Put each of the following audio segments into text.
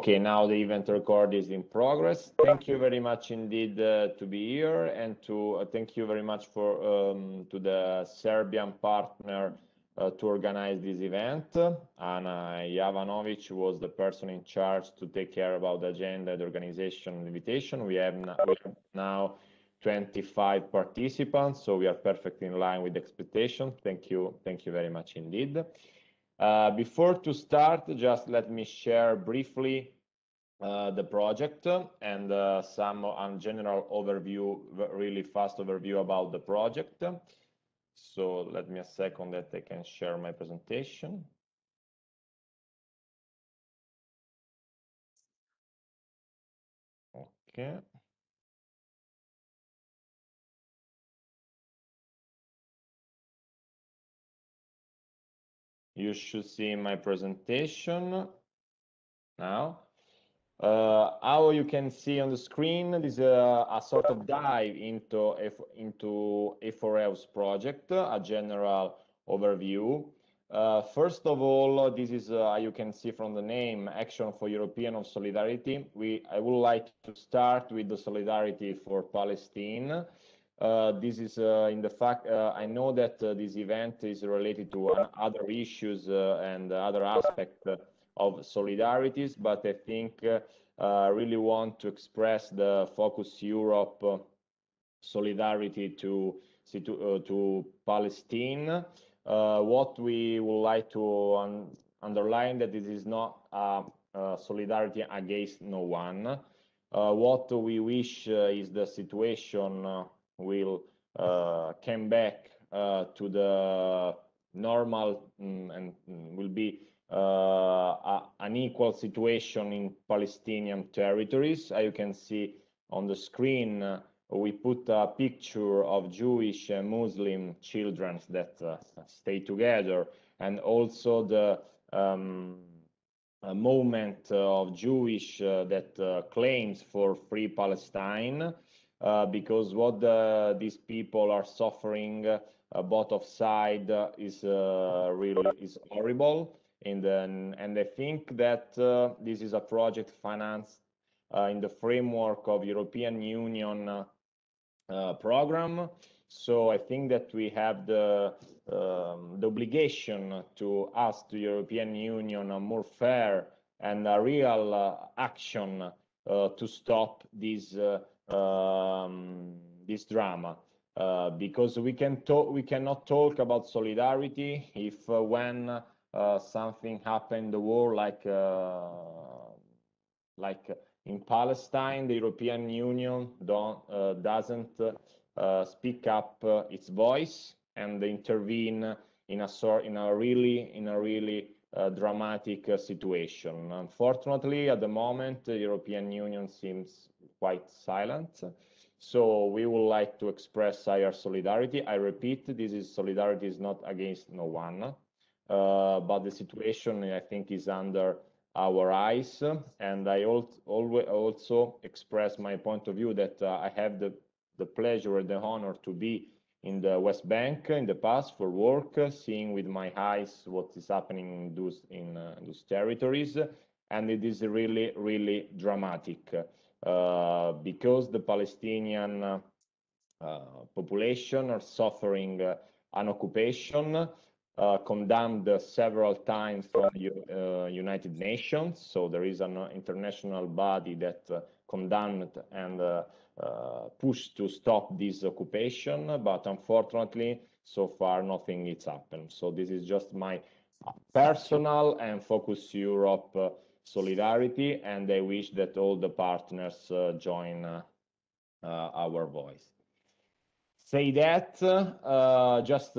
Okay, now the event record is in progress. Thank you very much indeed to be here, and to thank you very much for to the Serbian partner to organize this event. Knjazevac was the person in charge to take care about the agenda, the organization, and invitation. We have now 25 participants, so we are perfectly in line with expectation. Thank you very much indeed. Before to start, just let me share briefly the project and some general overview, really fast overview about the project. So let me a second that I can share my presentation. Okay. You should see my presentation now. How you can see on the screen, this is a sort of dive into A4L's project, a general overview. First of all, this is, you can see from the name, Action for European of Solidarity. I would like to start with the solidarity for Palestine. This is in the fact, I know that this event is related to other issues and other aspects of solidarities, but I think really want to express the Focus Europe solidarity to Palestine. What we would like to underline that this is not solidarity against no one. What we wish is the situation will come back to the normal and will be an equal situation in Palestinian territories. As you can see on the screen, we put a picture of Jewish and Muslim children that stay together, and also the movement of Jewish that claims for free Palestine, because what these people are suffering both of sides is really horrible. And I think that this is a project financed in the framework of European Union program. So I think that we have the obligation to ask the European Union a more fair and a real action to stop this this drama, because we cannot talk about solidarity if when something happened in the war, like in Palestine, the European Union doesn't speak up its voice and intervene in a really dramatic situation. Unfortunately, at the moment, the European Union seems quite silent. So we would like to express our solidarity. I repeat, solidarity is not against no one. But the situation, I think, is under our eyes, and I also express my point of view that I have the pleasure and the honor to be in the West Bank in the past for work, seeing with my eyes what is happening in those territories, and it is really dramatic because the Palestinian population are suffering an occupation condemned several times from United Nations. So there is an international body that condemned and pushed to stop this occupation, but unfortunately, so far nothing is happened. So this is just my personal and Focus Europe solidarity, and I wish that all the partners join our voice. Say that, just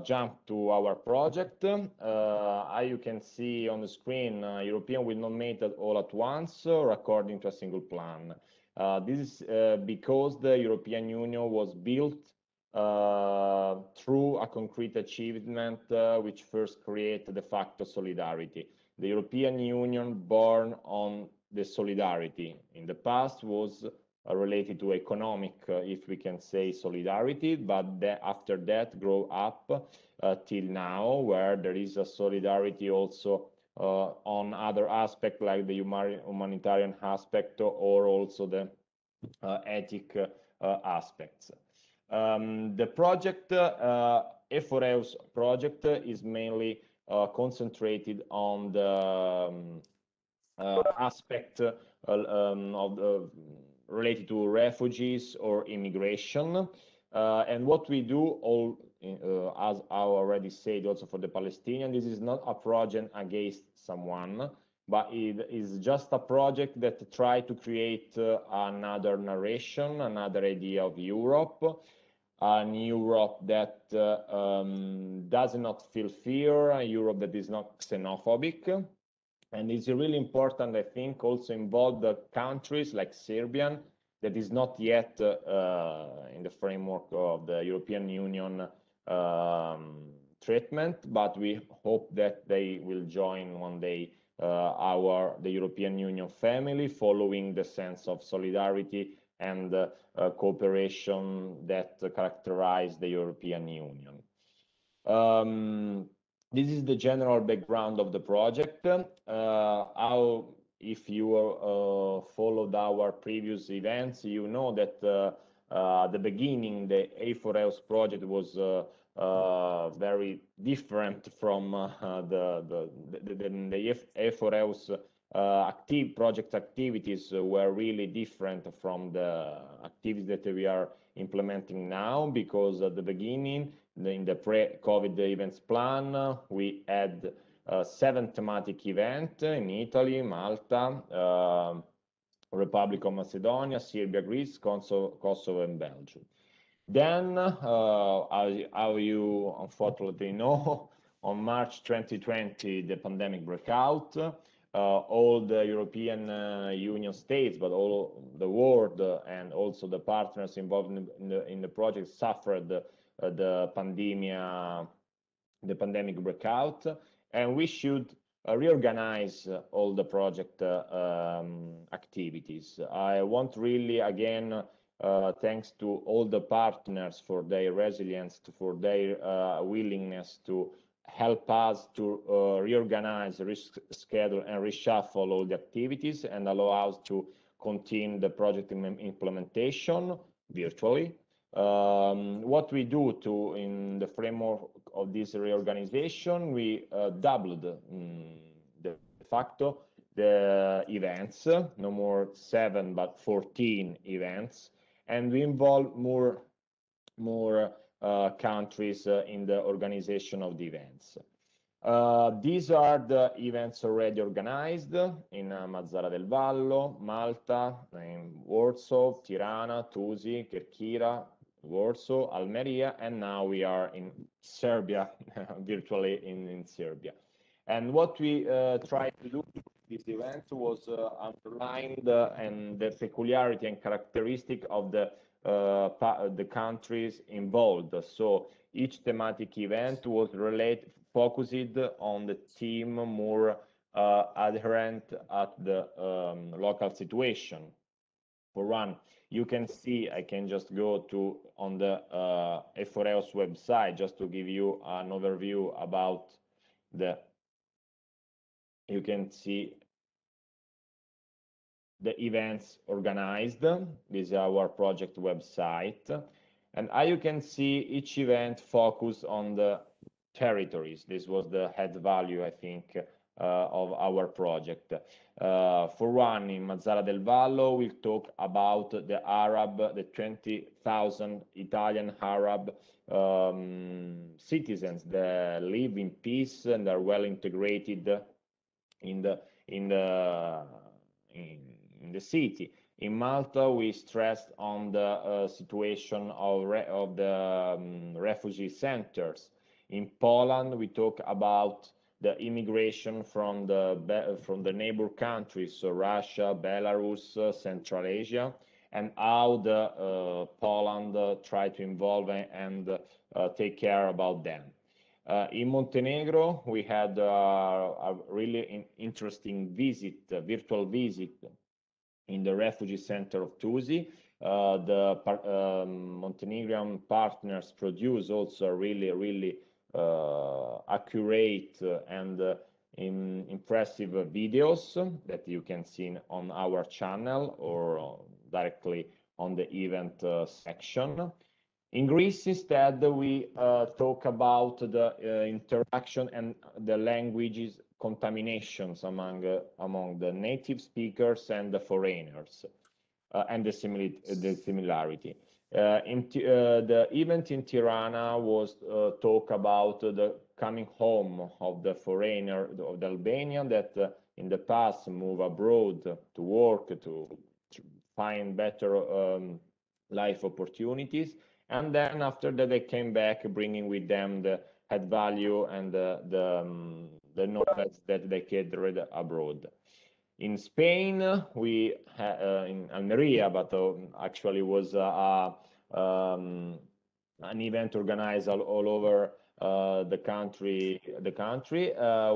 jump to our project. As you can see on the screen, European will not make it all at once or according to a single plan. This is because the European Union was built through a concrete achievement which first created de facto solidarity. The European Union born on the solidarity in the past was related to economic, if we can say, solidarity, but after that grow up till now, where there is a solidarity also on other aspects like the humanitarian aspect or also the ethic aspects. The project, E4Eus project, is mainly concentrated on the aspect related to refugees or immigration. And what we do, as I already said, also for the Palestinian, this is not a project against someone, but it is just a project that tries to create another narration, another idea of Europe, an Europe that does not feel fear, a Europe that is not xenophobic. And it's really important, I think, also involve the countries like Serbia, that is not yet in the framework of the European Union treatment, but we hope that they will join one day the European Union family, following the sense of solidarity and cooperation that characterize the European Union. This is the general background of the project. If you followed our previous events, you know that at the beginning, the E4Eus project was very different from the E4Eus project activities were really different from the activities that we are implementing now, because at the beginning, in the pre-COVID events plan, we had 7 thematic events in Italy, Malta, Republic of Macedonia, Serbia, Greece, Kosovo, and Belgium. Then, as you unfortunately know, on March 2020, the pandemic broke out. All the European Union states, but all the world and also the partners involved in the project suffered the pandemic breakout, and we should reorganize all the project activities. I want really, again, thanks to all the partners for their resilience, for their willingness to help us to reorganize, reschedule, and reshuffle all the activities and allow us to continue the project implementation virtually. What we do in the framework of this reorganization, we doubled de facto the events, no more 7 but 14 events, and we involve more countries in the organization of the events. These are the events already organized in Mazara del Vallo, Malta, in Warsaw, Tirana, Tusi, Kerkira, Warsaw, Almeria, and now we are in Serbia, virtually in Serbia. And what we tried to do with this event was underline the peculiarity and characteristic of the countries involved. So each thematic event was focused on the theme more adherent at the local situation. For one, you can see, I can just go on the E4Eus website just to give you an overview about you can see the events organized. This is our project website. And as you can see, each event focused on the territories. This was the head value, I think, of our project. For one, in Mazara del Vallo, we'll talk about the 20,000 Italian Arab citizens that live in peace and are well integrated in the city. In Malta, we stressed on the situation of the refugee centers. In Poland, we talk about the immigration from the neighbor countries, so Russia, Belarus, Central Asia, and how Poland try to involve and take care about them. In Montenegro, we had a really interesting virtual visit in the refugee center of Tusi. The Montenegrin partners produce also really accurate and impressive videos that you can see on our channel or directly on the event section. In Greece, instead, we talk about the interaction and the languages contaminations among the native speakers and the foreigners, and the similarity. The event in Tirana was talk about the coming home of the foreigner, of the Albanian that in the past moved abroad to work, to find better life opportunities. And then after that, they came back, bringing with them the add value and the knowledge that they gathered abroad. In Spain, we in Almeria, but actually was an event organized all over the country.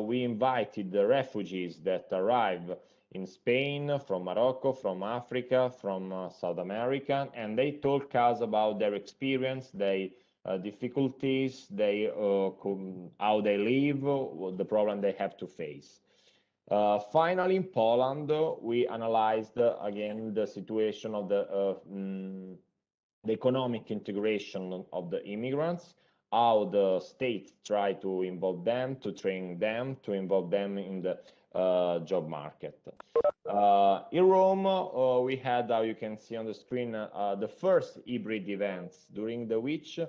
We invited the refugees that arrive in Spain from Morocco, from Africa, from South America, and they told us about their experience, their difficulties, how they live, the problem they have to face. Finally, in Poland, we analyzed again the situation of the economic integration of the immigrants, how the state try to involve them, to train them, to involve them in the job market. In Rome, we had, how you can see on the screen, the first hybrid events, during which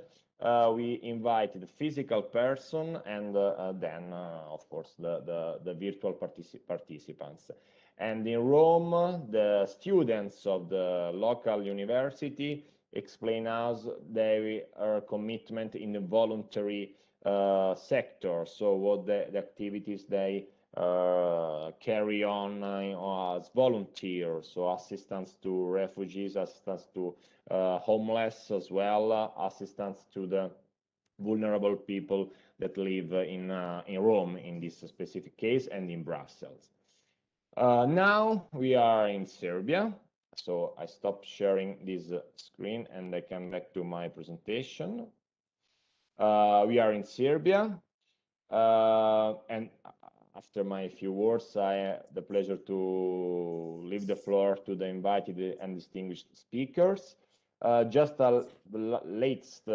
we invited the physical person and then, of course, the virtual participants. And in Rome, the students of the local university explain us their commitment in the voluntary sector, so what the activities they carry on as volunteers, so assistance to refugees, assistance to homeless as well, assistance to the vulnerable people that live in Rome in this specific case, and in Brussels. Now we are in Serbia, so I stop sharing this screen and I come back to my presentation. We are in Serbia, and after my few words, I have the pleasure to leave the floor to the invited and distinguished speakers. Just a latest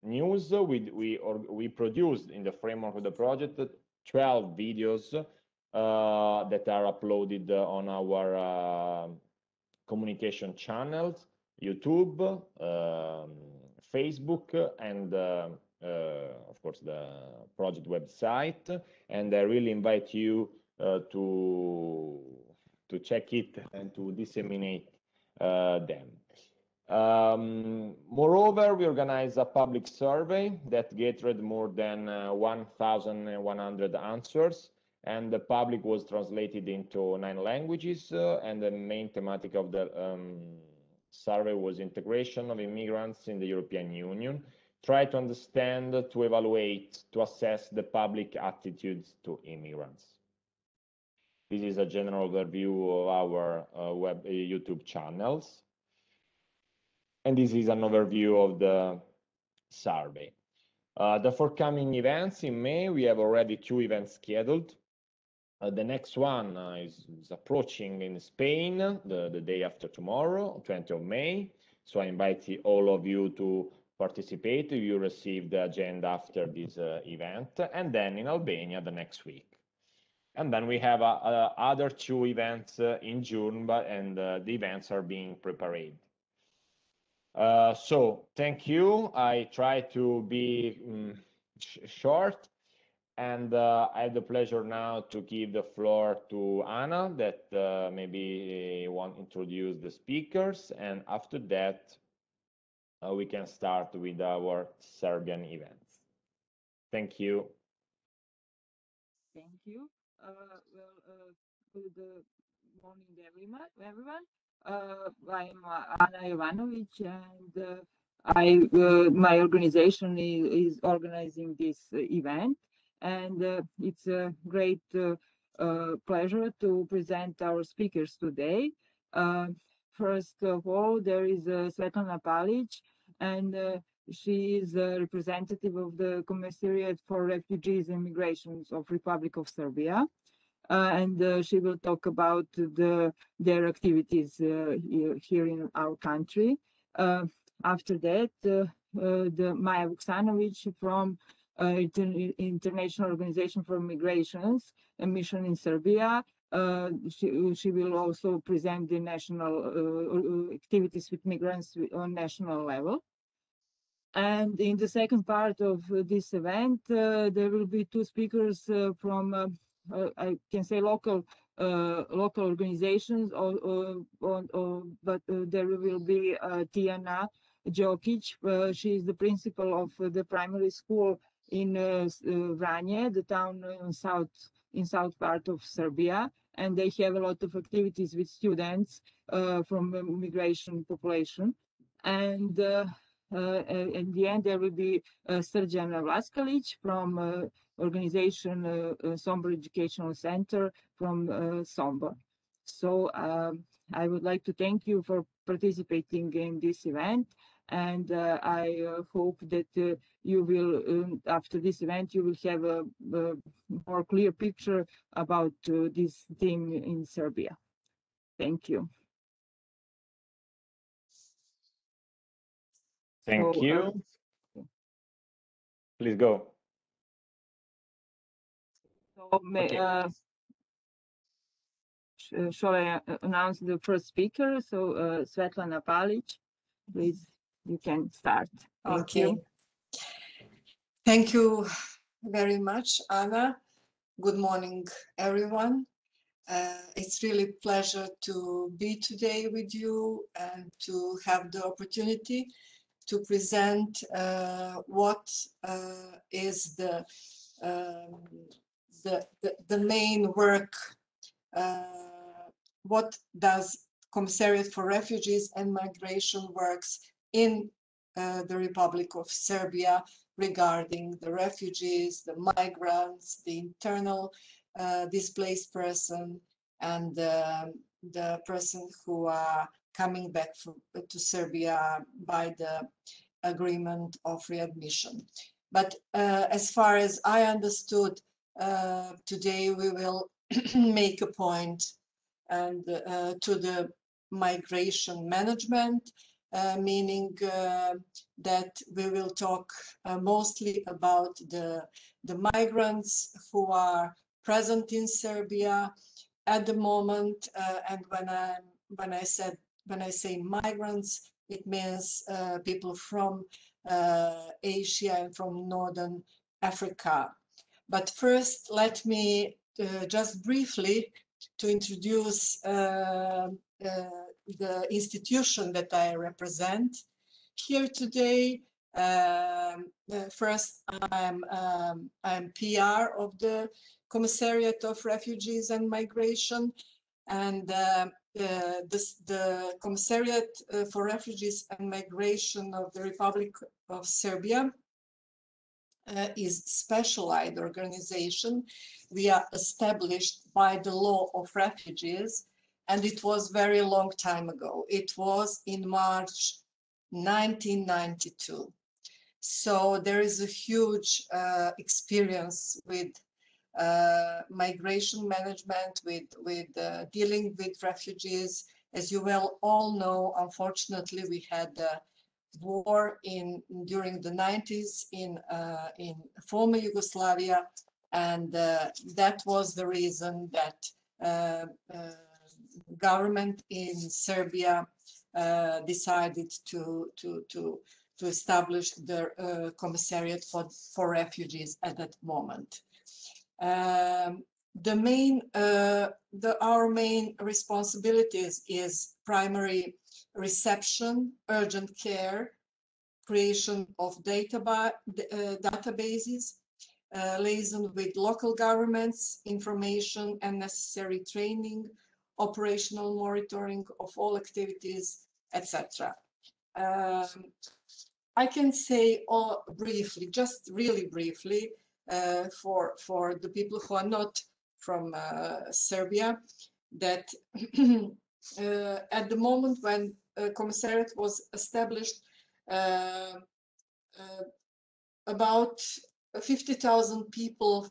news, we produced in the framework of the project 12 videos that are uploaded on our communication channels, YouTube, Facebook, and of course the project website, and I really invite you to check it and to disseminate them. Moreover, we organized a public survey that gathered more than 1,100 answers, and the public was translated into 9 languages, and the main thematic of the survey was integration of immigrants in the European Union. Try to understand, to evaluate, to assess the public attitudes to immigrants. This is a general overview of our YouTube channels. And this is an overview of the survey. The forthcoming events in May, we have already 2 events scheduled. The next one is approaching in Spain, the day after tomorrow, 20th of May. So I invite all of you to participate. You receive the agenda after this event, and then in Albania the next week. And then we have other 2 events in June, and the events are being prepared. So thank you. I try to be short, and I have the pleasure now to give the floor to Anna, that maybe want to introduce the speakers, and after that we can start with our Serbian events. Thank you. Thank you. Good morning, everyone. I'm Ana Jovanovic, and my organization is organizing this event, and it's a great pleasure to present our speakers today. First of all, there is Svetlana Palic, and She is a representative of the Commissariat for Refugees and Migrations of Republic of Serbia. And she will talk about their activities here in our country. After that, the Maja Vuksanovic from International Organization for Migrations, a mission in Serbia. She will also present the national activities with migrants on national level. And in the second part of this event, there will be two speakers from, I can say, local organizations, but there will be Tijana Đokić. She is the principal of the primary school in Vranje, the town in south part of Serbia, and they have a lot of activities with students from migration population. And in the end, there will be Srđan Vlaskalić from organization Sombor Educational Center from Sombor. So I would like to thank you for participating in this event, and I hope that you will, after this event, you will have a more clear picture about this theme in Serbia. Thank you. Thank you. Please go. So, okay. Shall I announce the first speaker? So, Svetlana Palić, please, you can start. Thank you. Thank you very much, Anna. Good morning, everyone. It's really a pleasure to be today with you and to have the opportunity to present what is the main work. What does Commissariat for Refugees and Migration works in the Republic of Serbia regarding the refugees, the migrants, the internal displaced person, and the person who are coming back to Serbia by the agreement of readmission. But as far as I understood, today we will make a point and to the migration management, meaning that we will talk mostly about the migrants who are present in Serbia at the moment, and when I say migrants, it means people from Asia and from Northern Africa. But first, let me just briefly to introduce the institution that I represent here today. First, I'm PR of the Commissariat of Refugees and Migration, and the Commissariat for Refugees and Migration of the Republic of Serbia is specialized organization. We are established by the law of refugees, and it was very long time ago. It was in March 1992. So there is a huge experience with migration management, with dealing with refugees. As you well all know, unfortunately, we had war during the 90s in former Yugoslavia, and that was the reason that government in Serbia decided to establish the Commissariat for Refugees at that moment. Our main responsibilities is primary reception, urgent care, creation of databases, liaison with local governments, information and necessary training, operational monitoring of all activities, etc. I can say briefly, just really briefly, for the people who are not from Serbia, that at the moment when Commissariat was established, about 50,000 people.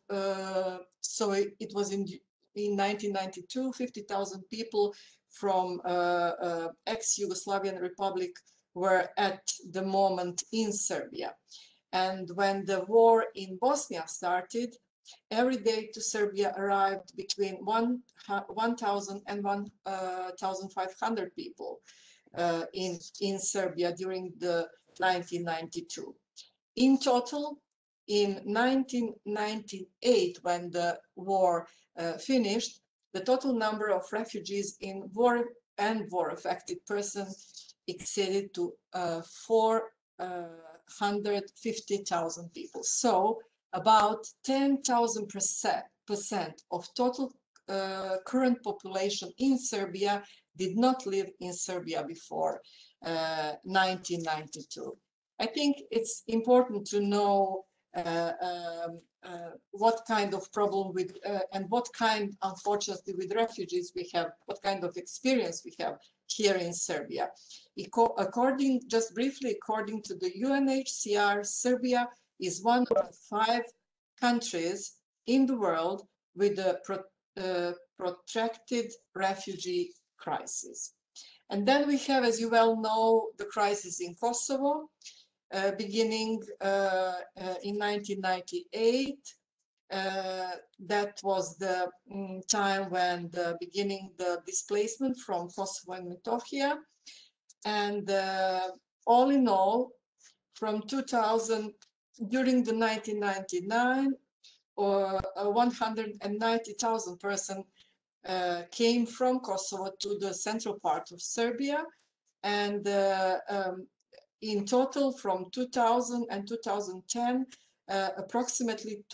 So it was in 1992, 50,000 people from ex-Yugoslavian Republic were at the moment in Serbia. And when the war in Bosnia started, every day to Serbia arrived between 1,000 and 1,500 people in Serbia during the 1992. In total, in 1998, when the war finished, the total number of refugees in war and war-affected persons exceeded to 450,000 people. So about 10,000% of total current population in Serbia did not live in Serbia before 1992. I think it's important to know what kind of problem with and what kind, unfortunately, with refugees we have, what kind of experience we have here in Serbia. Just briefly, according to the UNHCR, Serbia is one of the 5 countries in the world with a protracted refugee crisis. And then we have, as you well know, the crisis in Kosovo, beginning in 1998. That was the time when the displacement from Kosovo and Metohija. And all in all, from 2000, during the 1999, 190,000 persons came from Kosovo to the central part of Serbia. And in total, from 2000 and 2010, approximately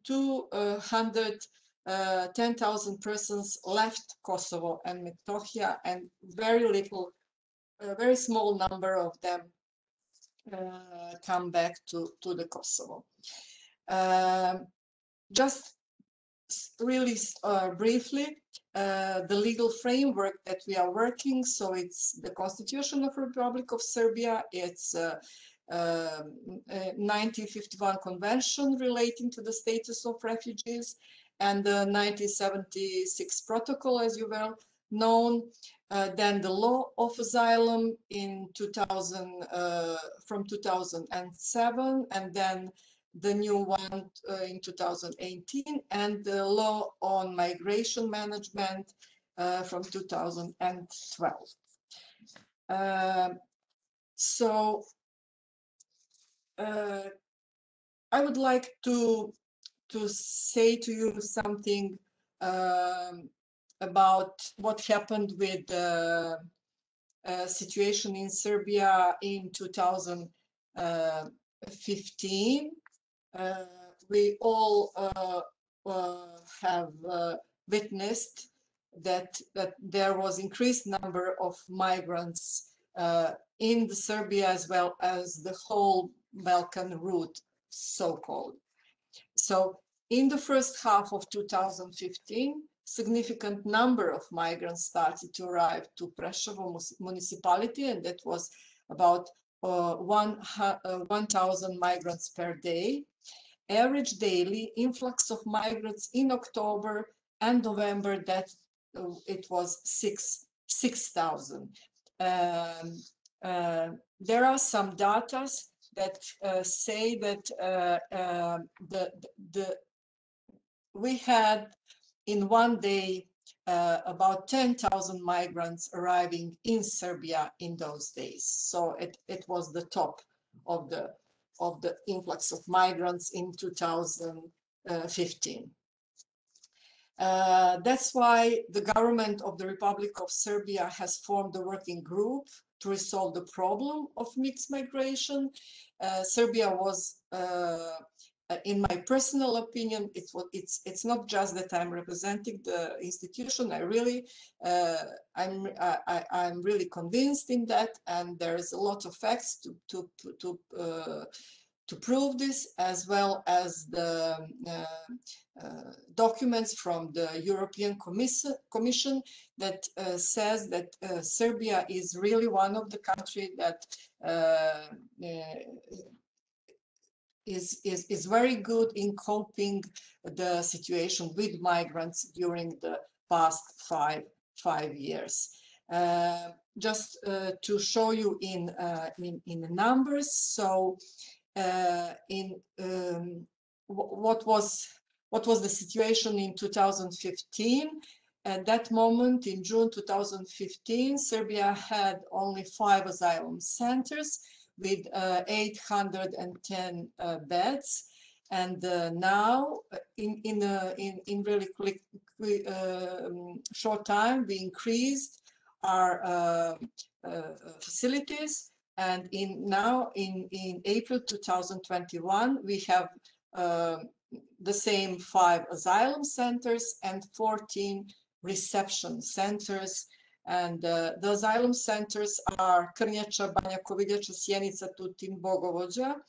210,000 persons left Kosovo and Metohija, and very small number of them come back to the Kosovo. Just really briefly, the legal framework that we are working, so it's the Constitution of the Republic of Serbia, it's 1951 Convention relating to the status of refugees, and the 1976 Protocol, as you well known, then the Law of Asylum in 2000, from 2007, and then the new one in 2018, and the Law on Migration Management from 2012. So I would like to say to you something about what happened with the situation in Serbia in 2015. We all have witnessed that there was increased number of migrants in the Serbia, as well as the whole Balkan route, so-called. So in the first half of 2015, significant number of migrants started to arrive to Preševo municipality, and that was about 1,000 migrants per day. Average daily influx of migrants in October and November, that it was 6,000. There are some data that say that we had in one day about 10,000 migrants arriving in Serbia in those days. So it was the top of the influx of migrants in 2015. That's why the government of the Republic of Serbia has formed a working group to resolve the problem of mixed migration. Serbia was, in my personal opinion, it's not just that I'm representing the institution. I'm really convinced in that, and there's a lot of facts to prove this, as well as the documents from the European Commission that says that Serbia is really one of the countries that is very good in coping the situation with migrants during the past five years. Just to show you in the numbers, so what was the situation in 2015? At that moment, in June 2015, Serbia had only 5 asylum centers with 810 beds, and now in really quick short time we increased our facilities, and now in April 2021 we have the same 5 asylum centers and 14 reception centers. And the asylum centers are Krnjača, Banja Koviljača, Sjenica, Tutin, Bogovođa.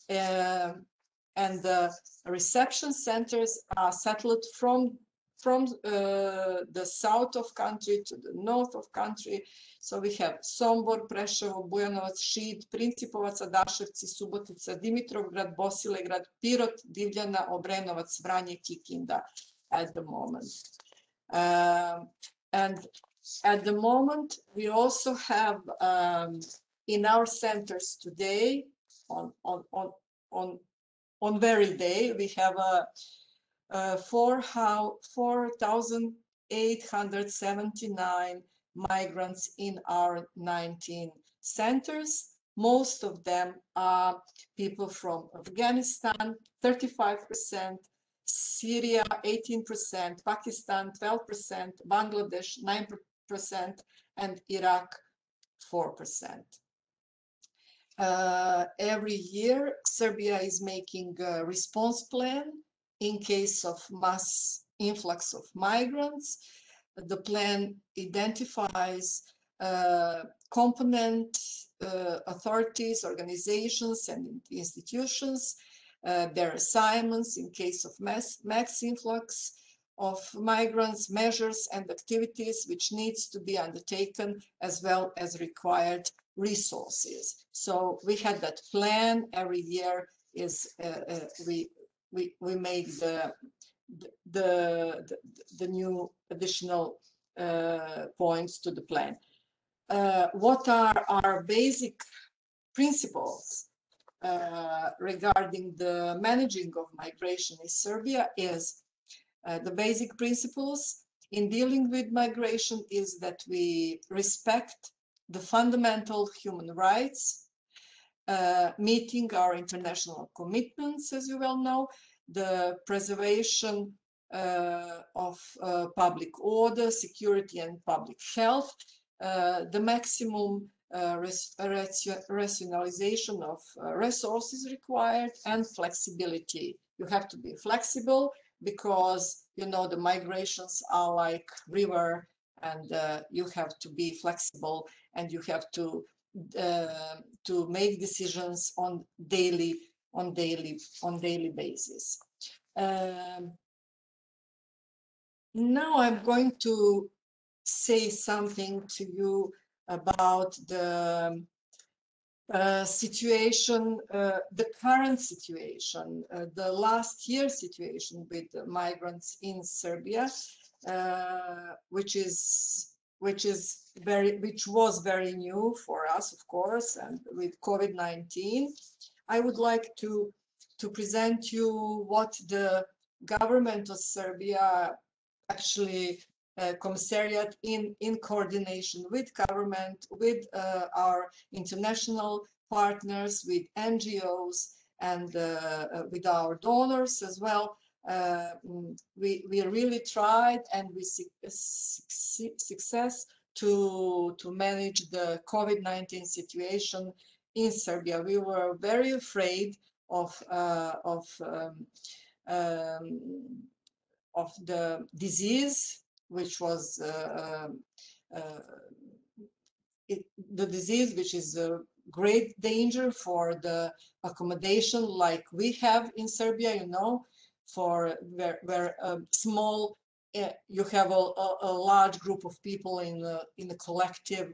And the reception centers are settled from the south of country to the north of country. So we have Sombor, Preševo, Bujanovac, Šid, Principovac, Adaševci, Subotica, Dimitrovgrad, Bosilegrad, Pirot, Divljana, Obrenovac, Vranje, Kikinda at the moment. And at the moment, we also have in our centers today, on very day, we have 4,879 migrants in our 19 centers. Most of them are people from Afghanistan, 35%, Syria 18%, Pakistan 12%, Bangladesh 9%, and Iraq 4%. Every year, Serbia is making a response plan in case of mass influx of migrants. The plan identifies component authorities, organizations, and institutions, their assignments in case of mass influx of migrants, measures and activities which needs to be undertaken, as well as required resources. So we had that plan every year. Is we make the new additional points to the plan. What are our basic principles regarding the managing of migration in Serbia? Is the basic principles in dealing with migration is that we respect the fundamental human rights, meeting our international commitments, as you well know, the preservation of public order, security, and public health, the maximum rationalization of resources required, and flexibility. You have to be flexible because, you know, the migrations are like river, and you have to be flexible, and you have to make decisions on daily basis. Now I'm going to say something to you about the situation, the current situation, the last year situation with the migrants in Serbia, which was very new for us, of course, and with COVID-19. I would like to present you what the government of Serbia, actually commissariat in coordination with government, with our international partners, with NGOs, and with our donors as well. We really tried, and we success to manage the COVID-19 situation in Serbia. We were very afraid of the disease, which was the disease which is a great danger for the accommodation like we have in Serbia, you know, for where small, you have a large group of people in the collective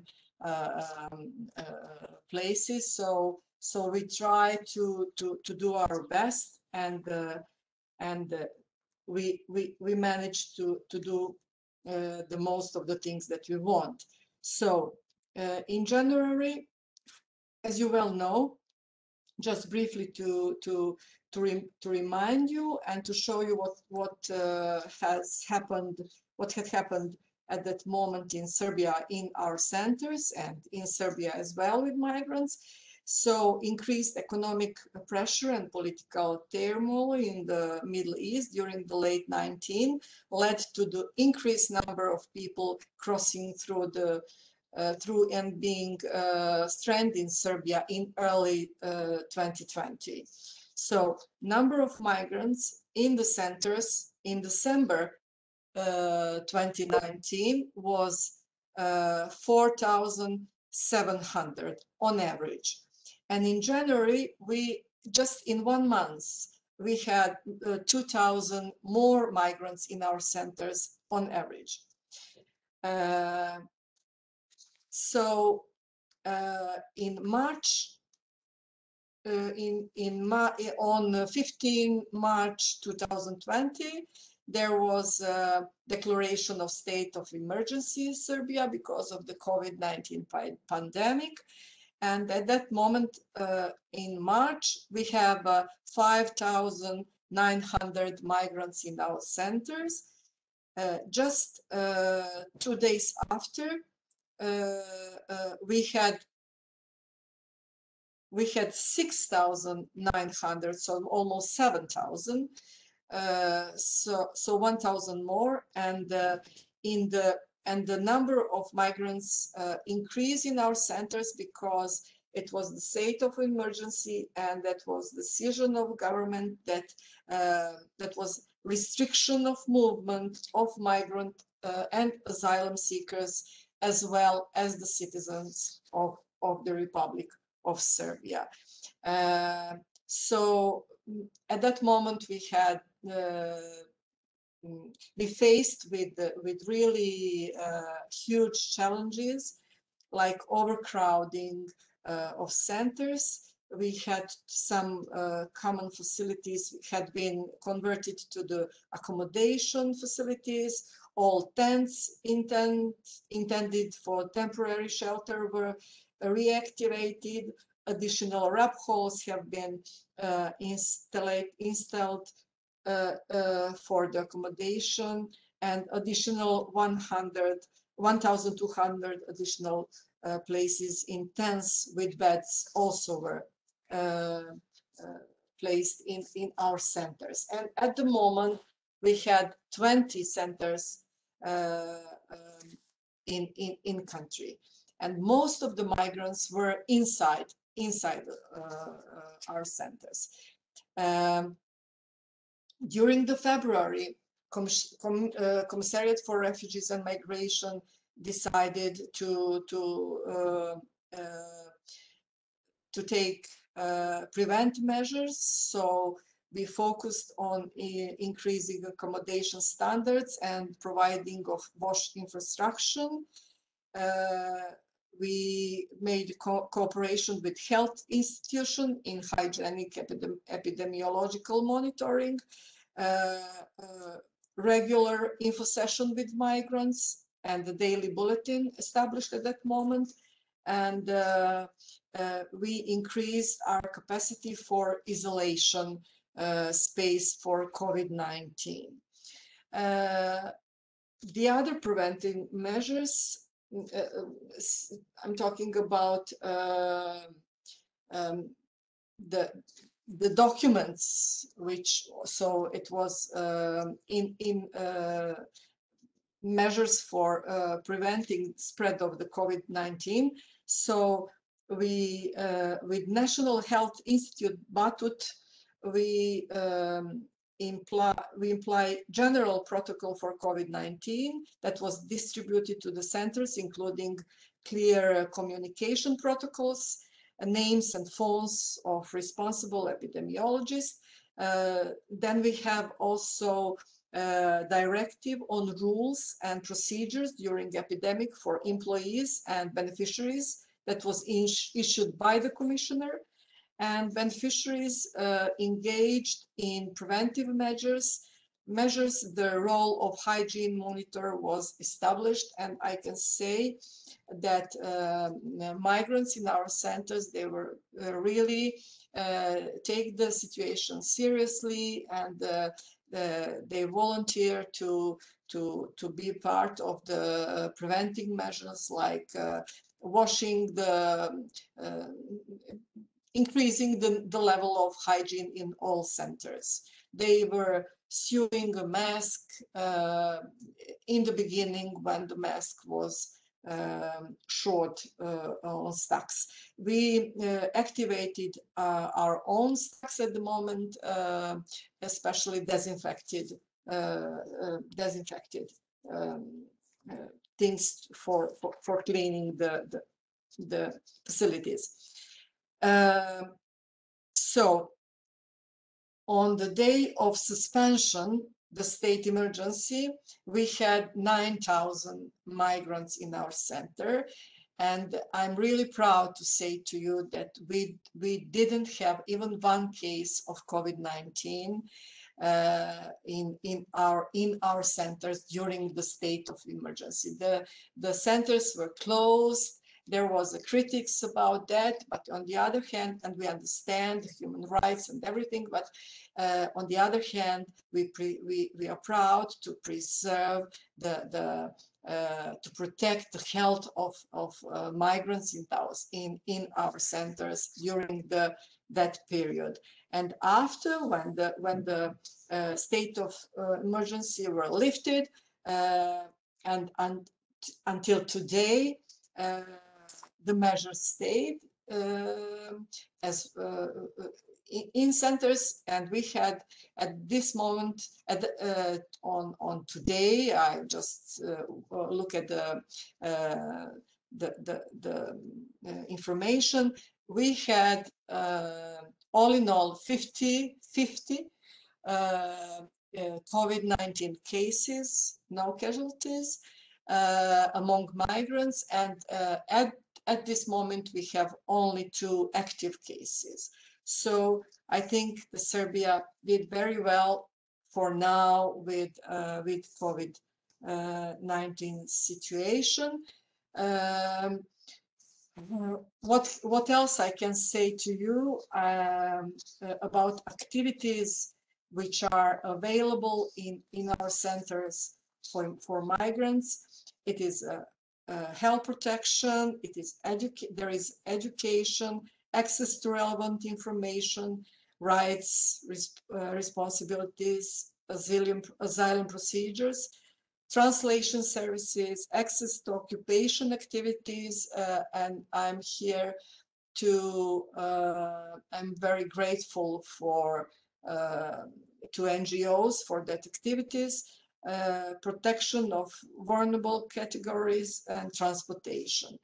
places. So So we try to do our best, and we manage to do the most of the things that we want. So in January, as you well know, just briefly to remind you and to show you what has happened, what had happened at that moment in Serbia, in our centers, and in Serbia as well with migrants. So increased economic pressure and political turmoil in the Middle East during the late 19th led to the increased number of people crossing through and being stranded in Serbia in early 2020. So number of migrants in the centers in December 2019 was 4,700 on average. And in January, we just in 1 month, we had 2,000 more migrants in our centers on average. So in March, on 15 March 2020, there was a declaration of state of emergency in Serbia because of the COVID-19 pandemic. And at that moment, in March, we have 5,900 migrants in our centers. Just 2 days after, we had 6,900, so almost 7,000. So 1,000 more, and the number of migrants increased in our centers because it was the state of emergency, and that was the decision of government that was restriction of movement of migrant and asylum seekers, as well as the citizens of the Republic of Serbia. So at that moment we had we faced with really huge challenges, like overcrowding of centers. We had some common facilities had been converted to the accommodation facilities. All tents intended for temporary shelter were reactivated. Additional wrap halls have been installed for the accommodation, and additional 1,200 additional places in tents with beds also were placed in our centers. And at the moment, we had 20 centers in country, and most of the migrants were inside our centers. During the February, Commissariat for Refugees and Migration decided to take prevent measures. So we focused on increasing accommodation standards and providing of WASH infrastructure. We made cooperation with health institutions in hygienic epidemiological monitoring, regular info session with migrants, and the daily bulletin established at that moment. And we increased our capacity for isolation space for COVID-19. The other preventive measures, I'm talking about the documents, which, so it was in measures for preventing spread of the COVID-19. So we, with National Health Institute, Batut, we imply general protocol for COVID-19 that was distributed to the centers, including clear communication protocols, names and phones of responsible epidemiologists. Then we have also directive on rules and procedures during epidemic for employees and beneficiaries that was issued by the commissioner. and beneficiaries engaged in preventive measures. The role of hygiene monitor was established, and I can say that migrants in our centers, they were really take the situation seriously, and they volunteer to be part of the preventing measures, like washing increasing the level of hygiene in all centers. They were sewing a mask in the beginning when the mask was short on stacks. We activated our own stacks at the moment, especially disinfected things for cleaning the facilities. So on the day of suspension, the state emergency, we had 9,000 migrants in our center. And I'm really proud to say to you that we didn't have even one case of COVID-19 in our centers during the state of emergency. The centers were closed. There was a critics about that, but on the other hand, and we understand human rights and everything, but on the other hand, we are proud to preserve to protect the health of migrants in our centers during that period. And after, when the state of emergency were lifted, and until today, the measures stayed as in centers, and we had at this moment on today. I just look at the information. We had all in all 50 COVID-19 cases, no casualties among migrants, and at this moment we have only 2 active cases. So I think the Serbia did very well for now with COVID-19 situation. What else I can say to you about activities which are available in our centers for migrants? It is health protection, there is education, access to relevant information, rights, responsibilities, asylum procedures, translation services, access to occupation activities, and I'm here I'm very grateful to NGOs for that activities, protection of vulnerable categories, and transportation.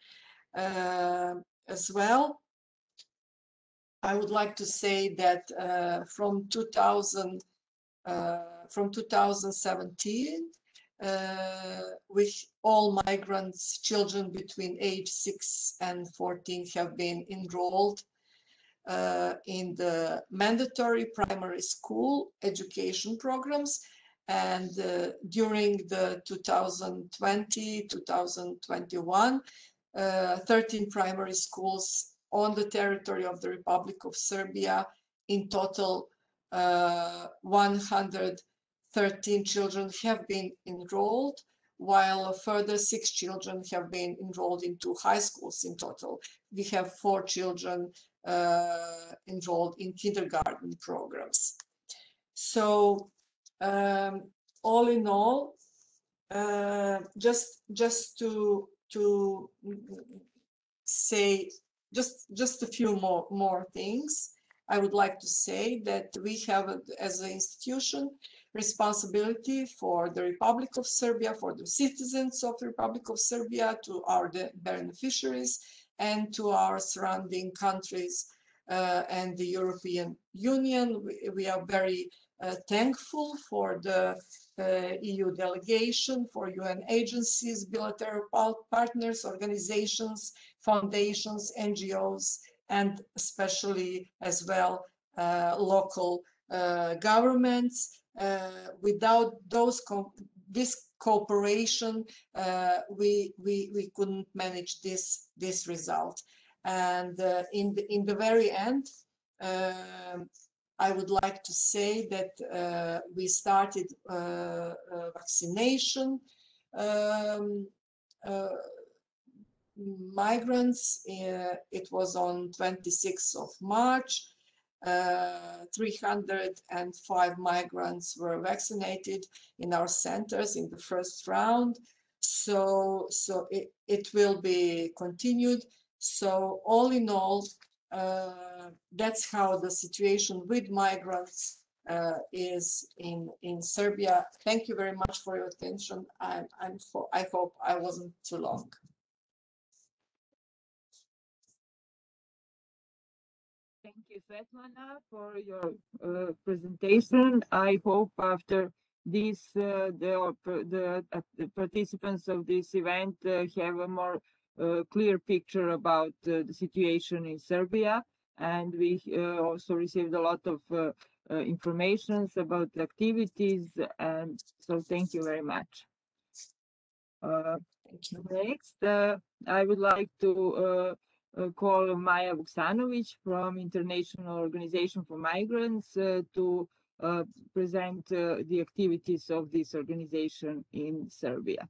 As well, I would like to say that from 2017, with all migrants, children between age 6 and 14 have been enrolled in the mandatory primary school education programs. And during the 2020-2021, 13 primary schools on the territory of the Republic of Serbia. In total, 113 children have been enrolled, while a further 6 children have been enrolled into high schools in total. We have 4 children enrolled in kindergarten programs. So all in all, just to say just a few more things, I would like to say that we have, as an institution, responsibility for the Republic of Serbia, for the citizens of the Republic of Serbia, to our beneficiaries, and to our surrounding countries and the European Union. We are very thankful for the EU delegation, for UN agencies, bilateral partners, organizations, foundations, NGOs, and especially as well local governments. Without this cooperation, we couldn't manage this result. And in the very end, I would like to say that we started vaccination. Migrants, it was on 26th of March. 305 migrants were vaccinated in our centers in the first round. So it will be continued. So all in all, that's how the situation with migrants is in Serbia. Thank you very much for your attention. I hope I wasn't too long. Thank you, Svetlana, for your presentation. I hope after this, the participants of this event have a more clear picture about the situation in Serbia. And we also received a lot of information about the activities. And so thank you very much. Thank you. Next, I would like to call Maja Vuksanovic from International Organization for Migrants to present the activities of this organization in Serbia.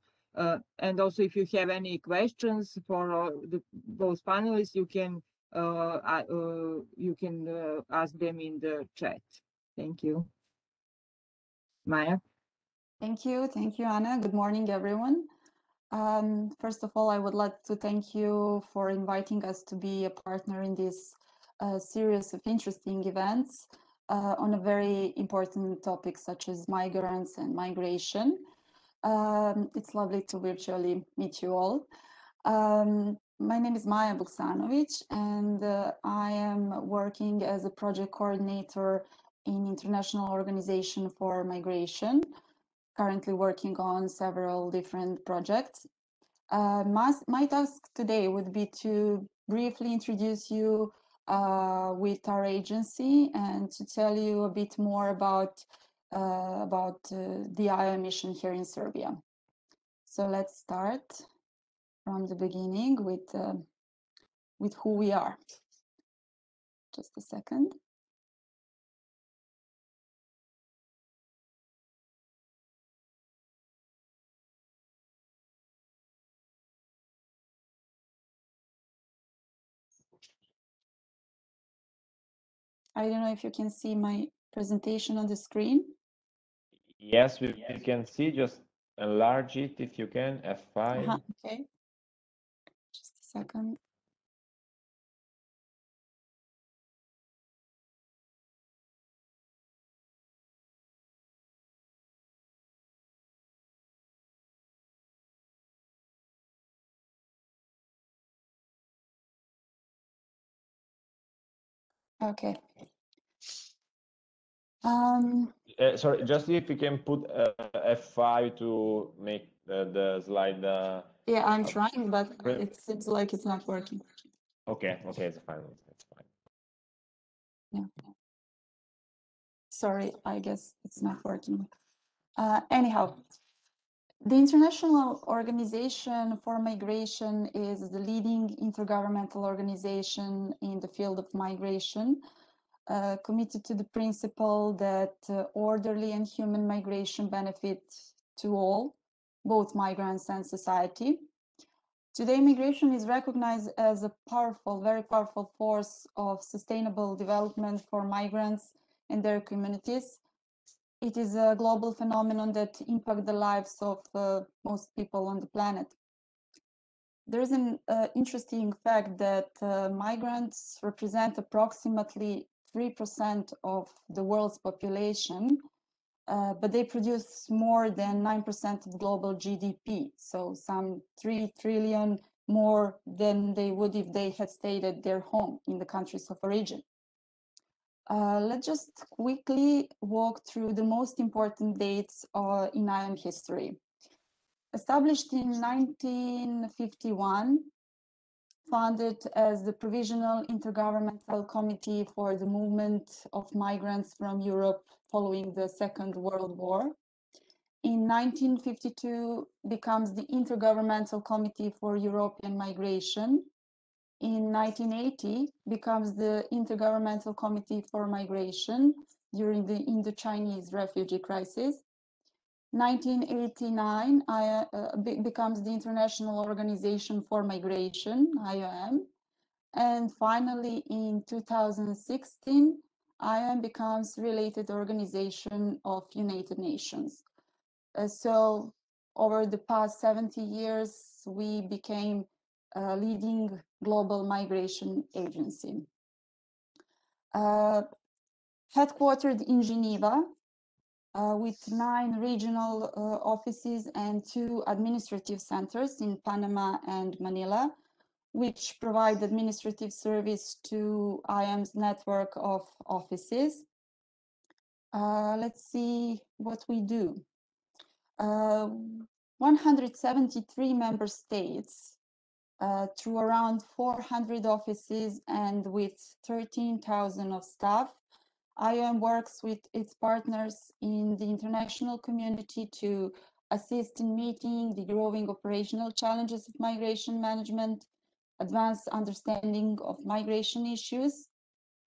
And also, if you have any questions for both panelists, you can ask them in the chat. Thank you. Maja. Thank you, Anna. Good morning, everyone. First of all, I would like to thank you for inviting us to be a partner in this series of interesting events on a very important topic such as migrants and migration. It's lovely to virtually meet you all. My name is Maja Vuksanovic, and I am working as a project coordinator in International Organization for Migration, currently working on several different projects. My task today would be to briefly introduce you with our agency and to tell you a bit more about the IOM mission here in Serbia. So let's start from the beginning with who we are. Just a second. I don't know if you can see my presentation on the screen. Yes, we can see. Just enlarge it if you can, F5. Okay. Just a second. Okay. Sorry, just if you can put F5 to make the slide. Yeah, I'm trying, but it seems like it's not working. Okay, it's fine. It's fine. Yeah. Sorry, I guess it's not working. Anyhow, the International Organization for Migration is the leading intergovernmental organization in the field of migration, committed to the principle that orderly and human migration benefits to all, both migrants and society. Today, migration is recognized as a powerful, very powerful force of sustainable development for migrants and their communities. It is a global phenomenon that impacts the lives of most people on the planet. There is an interesting fact that migrants represent approximately 3% of the world's population, but they produce more than 9% of global GDP, so some 3 trillion more than they would if they had stayed at their home in the countries of origin. Let's just quickly walk through the most important dates in IOM history. Established in 1951, founded as the Provisional Intergovernmental Committee for the Movement of Migrants from Europe following the Second World War. In 1952, becomes the Intergovernmental Committee for European Migration. In 1980, becomes the Intergovernmental Committee for Migration during the Indo-Chinese refugee crisis. 1989 becomes the International Organization for Migration, IOM. And finally, in 2016, IOM becomes related organization of United Nations. So over the past 70 years, we became a leading global migration agency. Headquartered in Geneva, with 9 regional offices and 2 administrative centers in Panama and Manila, which provide administrative service to IOM's network of offices. Let's see what we do. 173 member states through around 400 offices and with 13,000 of staff. IOM works with its partners in the international community to assist in meeting the growing operational challenges of migration management, advance understanding of migration issues,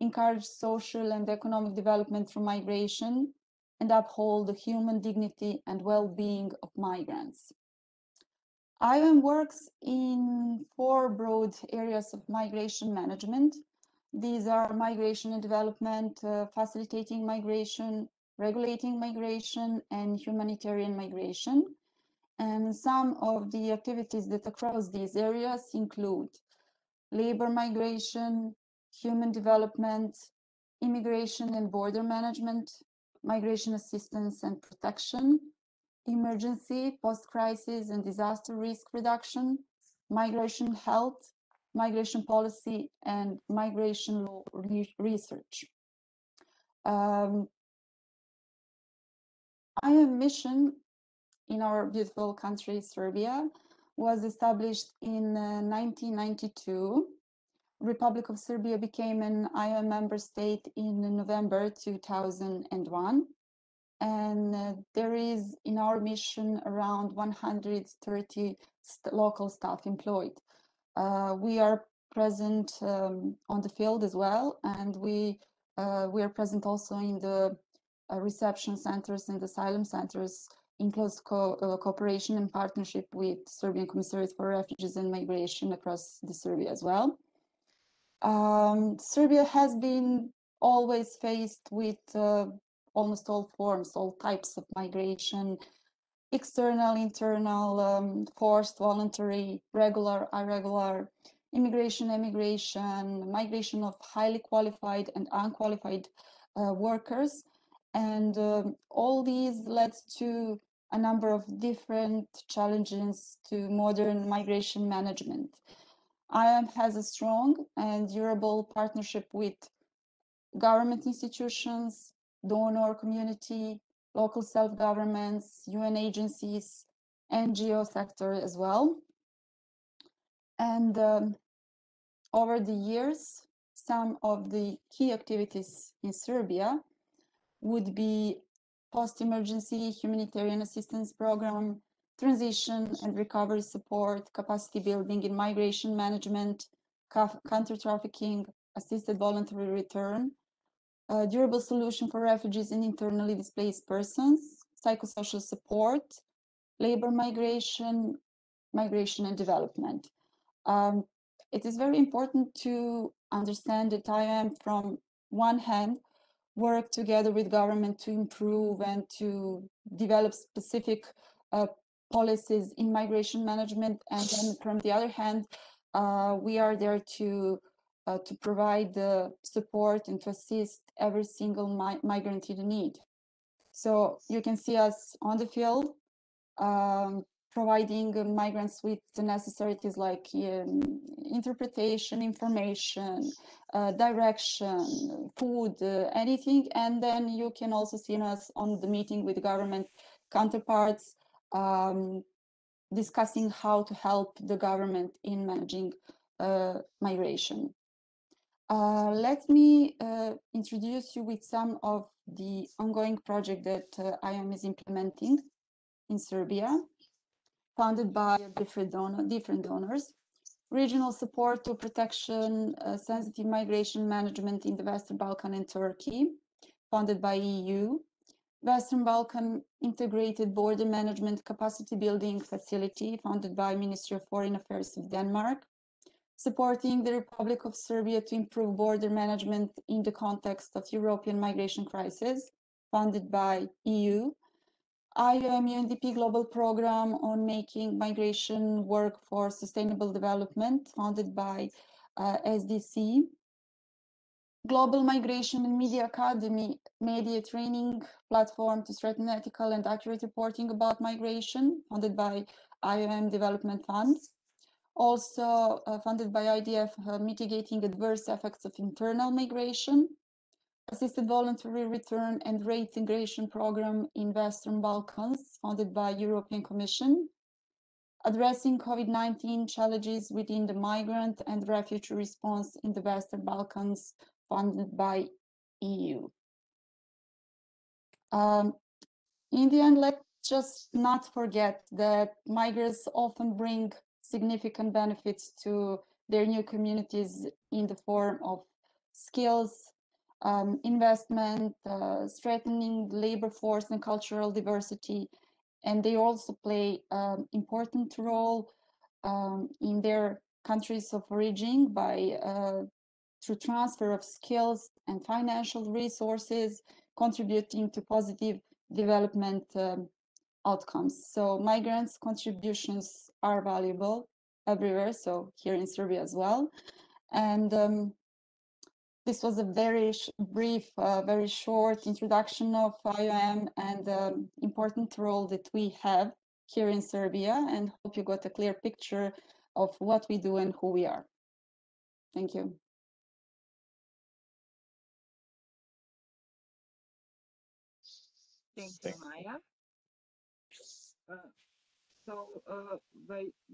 encourage social and economic development through migration, and uphold the human dignity and well-being of migrants. IOM works in 4 broad areas of migration management. These are migration and development, facilitating migration, regulating migration, and humanitarian migration. And some of the activities that across these areas include labor migration, human development, immigration and border management, migration assistance and protection, emergency, post-crisis and disaster risk reduction, migration health, migration policy, and migration law research. IOM mission in our beautiful country, Serbia, was established in 1992. Republic of Serbia became an IOM member state in November 2001. And there is in our mission around 130 local staff employed. We are present on the field as well, and we are present also in the reception centers and asylum centers in close cooperation and partnership with Serbian Commissariat for Refugees and Migration across the Serbia as well. Serbia has been always faced with almost all forms, all types of migration, external, internal, forced, voluntary, regular, irregular, immigration, emigration, migration of highly qualified and unqualified workers. And all these led to a number of different challenges to modern migration management. IOM has a strong and durable partnership with government institutions, donor community, local self-governments, UN agencies, NGO sector as well. And over the years, some of the key activities in Serbia would be post-emergency humanitarian assistance program, transition and recovery support, capacity building in migration management, counter-trafficking, assisted voluntary return, durable solution for refugees and internally displaced persons, psychosocial support, labor migration, migration and development. It is very important to understand that IOM, from one hand, work together with government to improve and to develop specific policies in migration management, and then from the other hand, we are there to provide the support and to assist every single migrant in need. So you can see us on the field, providing migrants with the necessities like interpretation, information, direction, food, anything. And then you can also see us on the meeting with government counterparts, discussing how to help the government in managing migration. Let me introduce you with some of the ongoing project that IOM is implementing in Serbia, funded by different donors. Regional support to protection, sensitive migration management in the Western Balkan and Turkey, funded by EU. Western Balkan Integrated Border Management Capacity Building Facility, funded by Ministry of Foreign Affairs of Denmark. Supporting the Republic of Serbia to improve border management in the context of European migration crisis, funded by EU. IOM UNDP Global Program on making migration work for sustainable development, funded by SDC. Global Migration and Media Academy, media training platform to strengthen ethical and accurate reporting about migration, funded by IOM Development Funds. Also funded by IDF, mitigating adverse effects of internal migration. Assisted voluntary return and reintegration program in Western Balkans, funded by European Commission. Addressing COVID-19 challenges within the migrant and refugee response in the Western Balkans, funded by EU. In the end, let's just not forget that migrants often bring significant benefits to their new communities in the form of skills, investment, strengthening the labor force and cultural diversity, and they also play an important role in their countries of origin by through transfer of skills and financial resources, contributing to positive development outcomes. So migrants' contributions are valuable everywhere, so here in Serbia as well. And this was a very brief, very short introduction of IOM and the important role that we have here in Serbia, and hope you got a clear picture of what we do and who we are. Thank you. Thank you, Maya.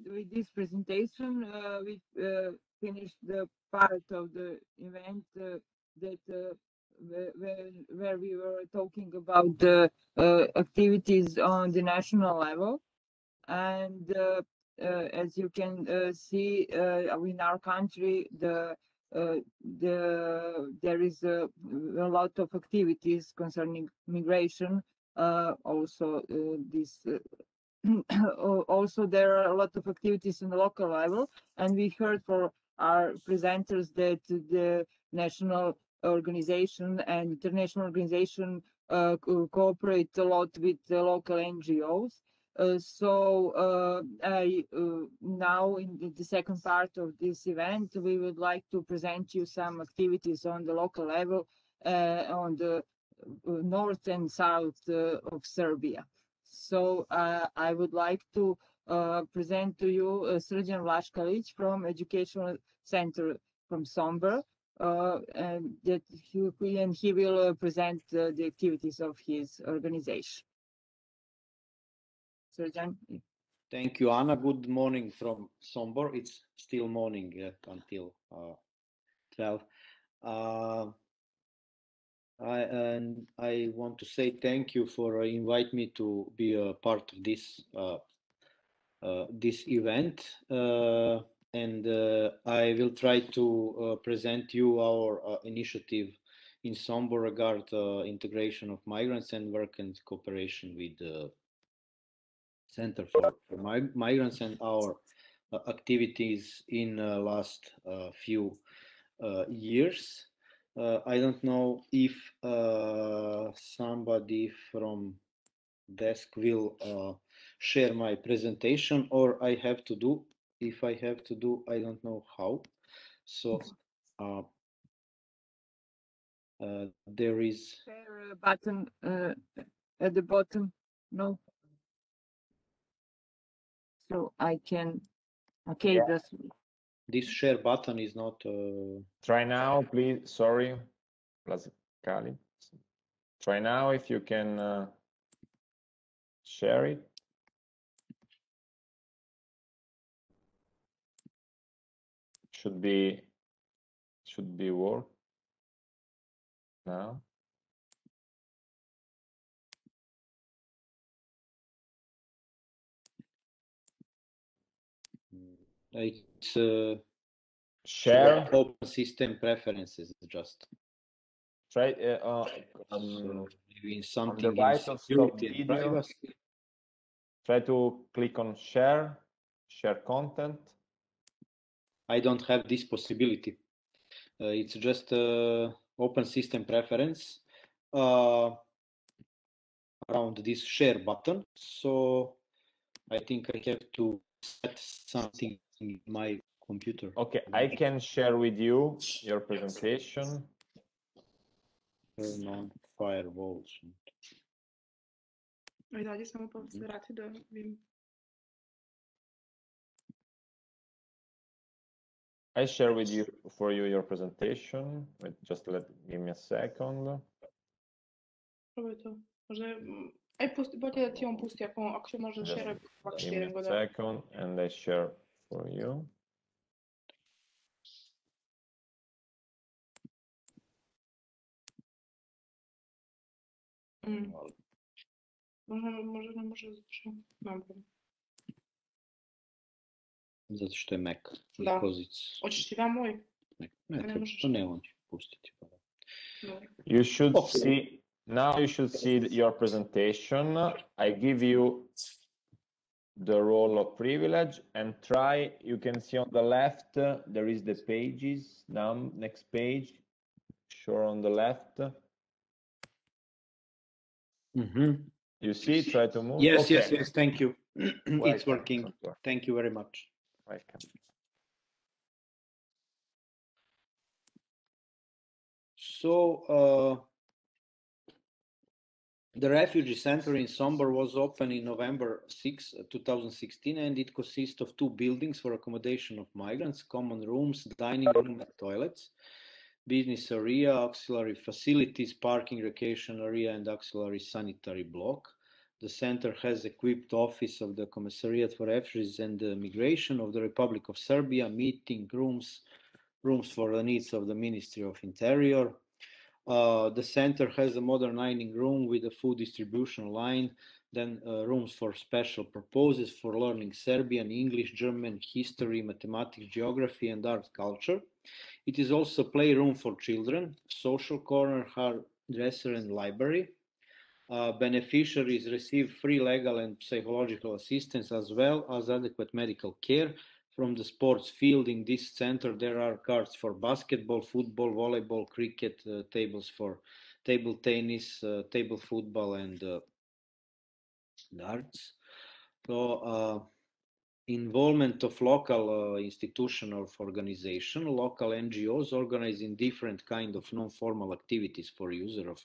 With this presentation, we finished the part of the event where we were talking about the activities on the national level. And as you can see, in our country, there is a lot of activities concerning migration. Also, also there are a lot of activities on the local level, and we heard from our presenters that the national organization and international organization cooperate a lot with the local NGOs. Now in the second part of this event, we would like to present you some activities on the local level on the north and south of Serbia. So I would like to present to you Srđan Vlaškalić from Educational Center from Sombor, and that he will present the activities of his organization. Srđan. Thank you, Anna. Good morning from Sombor. It's still morning until 12. I want to say thank you for inviting me to be a part of this this event, and I will try to present you our initiative in Sombor regard integration of migrants and work and cooperation with the Center for Migrants and our activities in last few years. I don't know if somebody from desk will share my presentation, or I have to do. If I have to do, I don't know how. So there is share button at the bottom. No. So I can. Okay, yeah. just. This share button is not. Try now, please. Sorry, Vlaškalić. Try now if you can share it. should be work now. It's share open system preferences. Just try so maybe in on something the in right of stop security and video. privacy. Try to click on share content. I don't have this possibility. It's just open system preference around this share button. So I think I have to set something in my computer. Okay, I can share with you your presentation. Turn on firewalls. Oj, dajte samo pozerati da vidim. I share with you your presentation. Wait, just give me a second. Probaj to. Možda je, aj pusti, bolje da ti on pusti ako se može Just share give me a second and I share for you. Možda ne može završiti. Zato što je Mac. Da. It's... Hoćeš ti da moj? Ne možeš. Ne, on će pustiti. You should see, now you should see your presentation. I give you the role of privilege and try, you can see on the left, there is the pages, now next page, sure on the left. You see, try to move. Yes, okay. yes, thank you. It's working. Welcome. Thank you very much. Welcome. So, the refugee center in Sombor was opened in November 6, 2016, and it consists of 2 buildings for accommodation of migrants, common rooms, dining room and toilets, business area, auxiliary facilities, parking, recreation area, and auxiliary sanitary block. The center has equipped office of the Commissariat for Refugees and Migration of the Republic of Serbia, meeting rooms for the needs of the Ministry of Interior. The center has a modern dining room with a food distribution line, then rooms for special purposes for learning Serbian, English, German, history, mathematics, geography, and art culture. It is also playroom for children, social corner, hairdresser, and library. Beneficiaries receive free legal and psychological assistance as well as adequate medical care. From the sports field in this center, there are courts for basketball, football, volleyball, cricket, tables for table tennis, table football, and darts. So, involvement of local institutional organization, local NGOs organizing different kind of non-formal activities for user of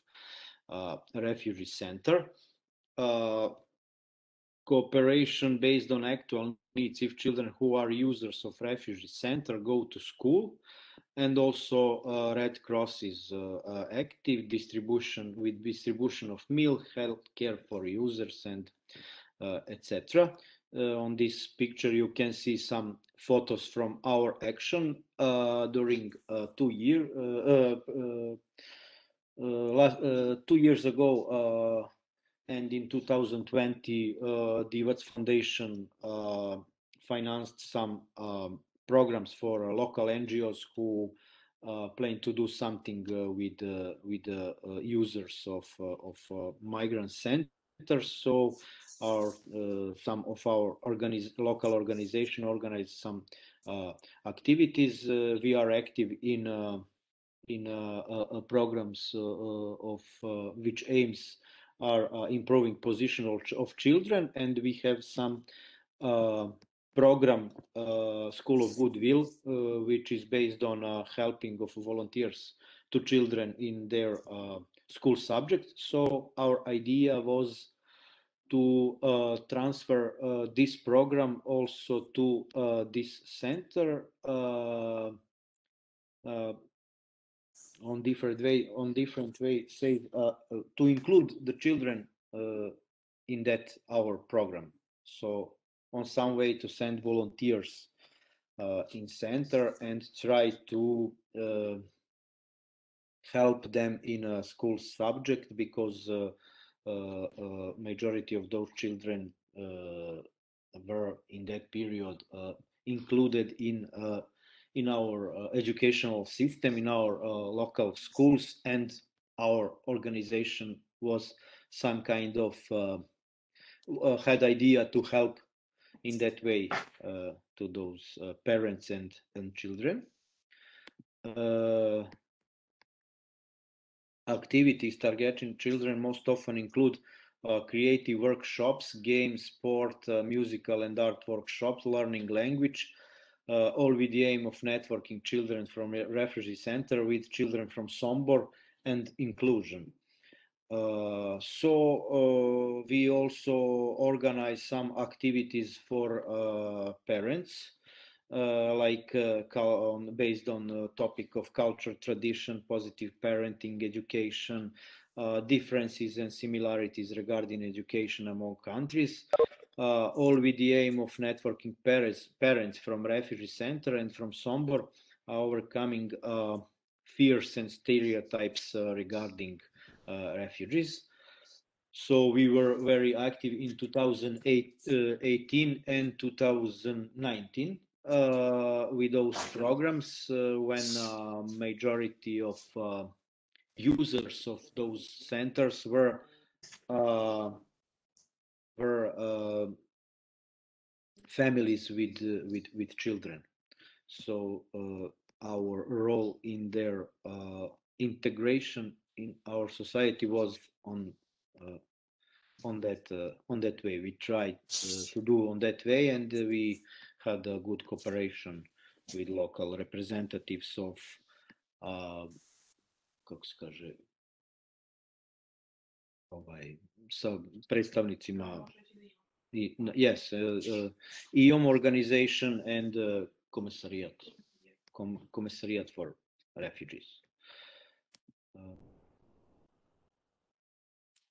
refugee center. Cooperation based on actual needs if children who are users of refugee center go to school, and also Red Cross is active distribution of meal, health care for users, and etc. On this picture you can see some photos from our action during 2 years ago, and in 2020 the Vac Foundation financed some programs for local NGOs who plan to do something with users of migrant centers. So some of our local organization organize some activities. We are active in programs of which aims are improving position of children, and we have some program School of Goodwill, which is based on helping of volunteers to children in their school subjects. So our idea was to transfer this program also to this center on different way, say to include the children in that our program. So on some way to send volunteers in center and try to help them in a school subject, because majority of those children were in that period included in our educational system, in our local schools, and our organization was some kind of had idea to help in that way to those parents and children. Activities targeting children most often include creative workshops, games, sport, musical and art workshops, learning language, all with the aim of networking children from a refugee center with children from Sombor and inclusion. So we also organize some activities for parents, like based on the topic of culture, tradition, positive parenting, education, differences and similarities regarding education among countries, all with the aim of networking parents from refugee center and from Sombor, overcoming fears and stereotypes regarding refugees. So we were very active in 2018 and 2019 with those programs when majority of users of those centers were families with children. So our role in their integration in our society was on that way. We tried to do on that way, and we had a good cooperation with local representatives of kako se kaže, sa predstavnicima yes, IOM organization and commissariat for refugees.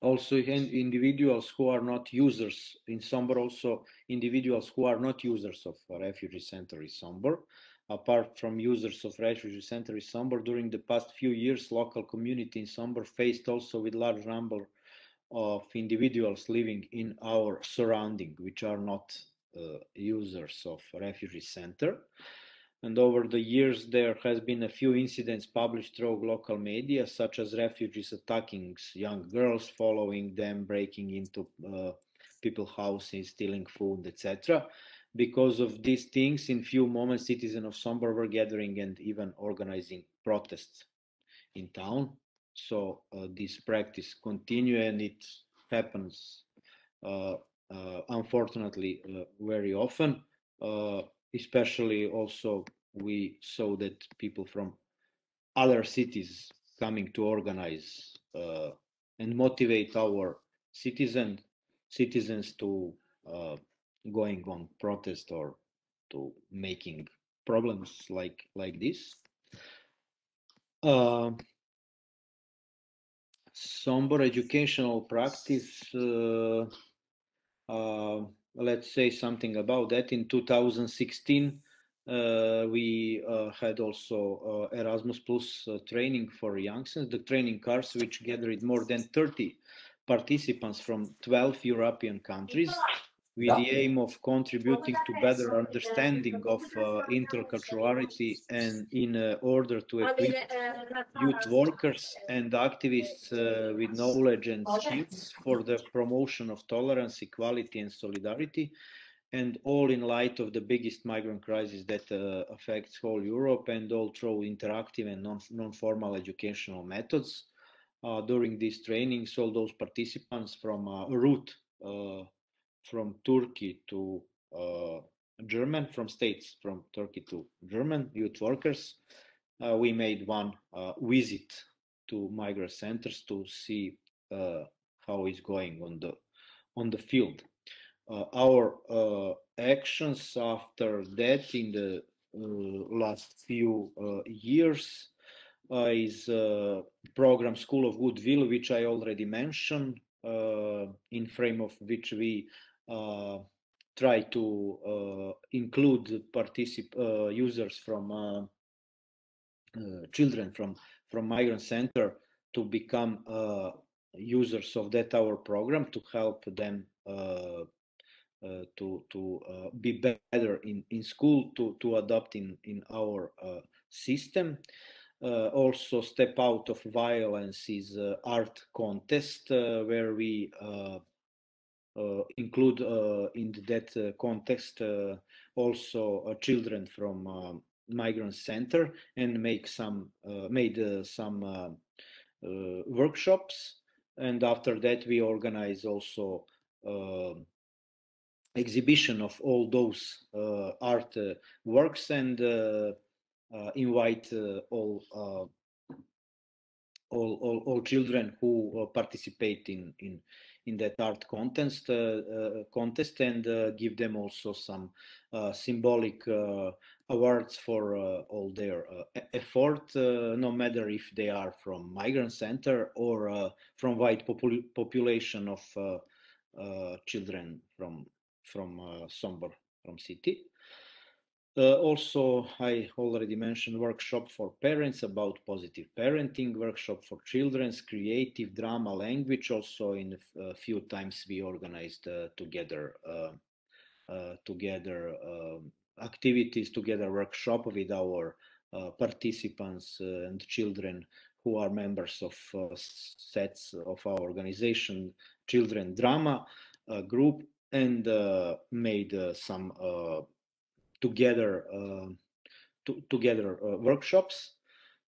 Also, individuals who are not users in Sombor, also individuals who are not users of refugee center in Sombor. Apart from users of refugee center in Sombor, during the past few years, local community in Sombor faced also with large number of individuals living in our surrounding, which are not users of refugee center. And over the years, there has been a few incidents published through local media, such as refugees attacking young girls, following them, breaking into people's houses, stealing food, etc. Because of these things, in few moments, citizens of Sombor were gathering and even organizing protests in town. So this practice continues, and it happens, unfortunately, very often. Especially also we saw that people from other cities coming to organize and motivate our citizens to going on protest or to making problems like this. Sombor educational practice, let's say something about that. In 2016, we had also Erasmus Plus training for youngsters, the training course, which gathered more than 30 participants from 12 European countries, with the aim of contributing to better understanding of interculturality, and in order to equip youth workers and activists with knowledge and skills for the promotion of tolerance, equality and solidarity, and all in light of the biggest migrant crisis that affects whole Europe, and all through interactive and non-formal educational methods. During these trainings, all those participants from route from Turkey to German, from states from Turkey to German youth workers, we made one visit to migrant centers to see how it's going on the field. Our actions after that in the last few years is program School of Goodwill, which I already mentioned, in frame of which we try to include users from children from migrant center to become users of that our program, to help them to be better in school, to adapt in our system. Also, Step Out of Violence is art contest where we include in that context also children from migrant center, and made some workshops. And after that we organize also exhibition of all those art works, and invite all children who participate in that art contest, and give them also some symbolic awards for all their effort, no matter if they are from migrant center or from white population of children from Sombor, from city. Also, I already mentioned workshop for parents about positive parenting, workshop for children's creative drama language. Also, in a few times we organized together activities, together workshop with our participants and children who are members of sets of our organization, children drama group, and made some together workshops.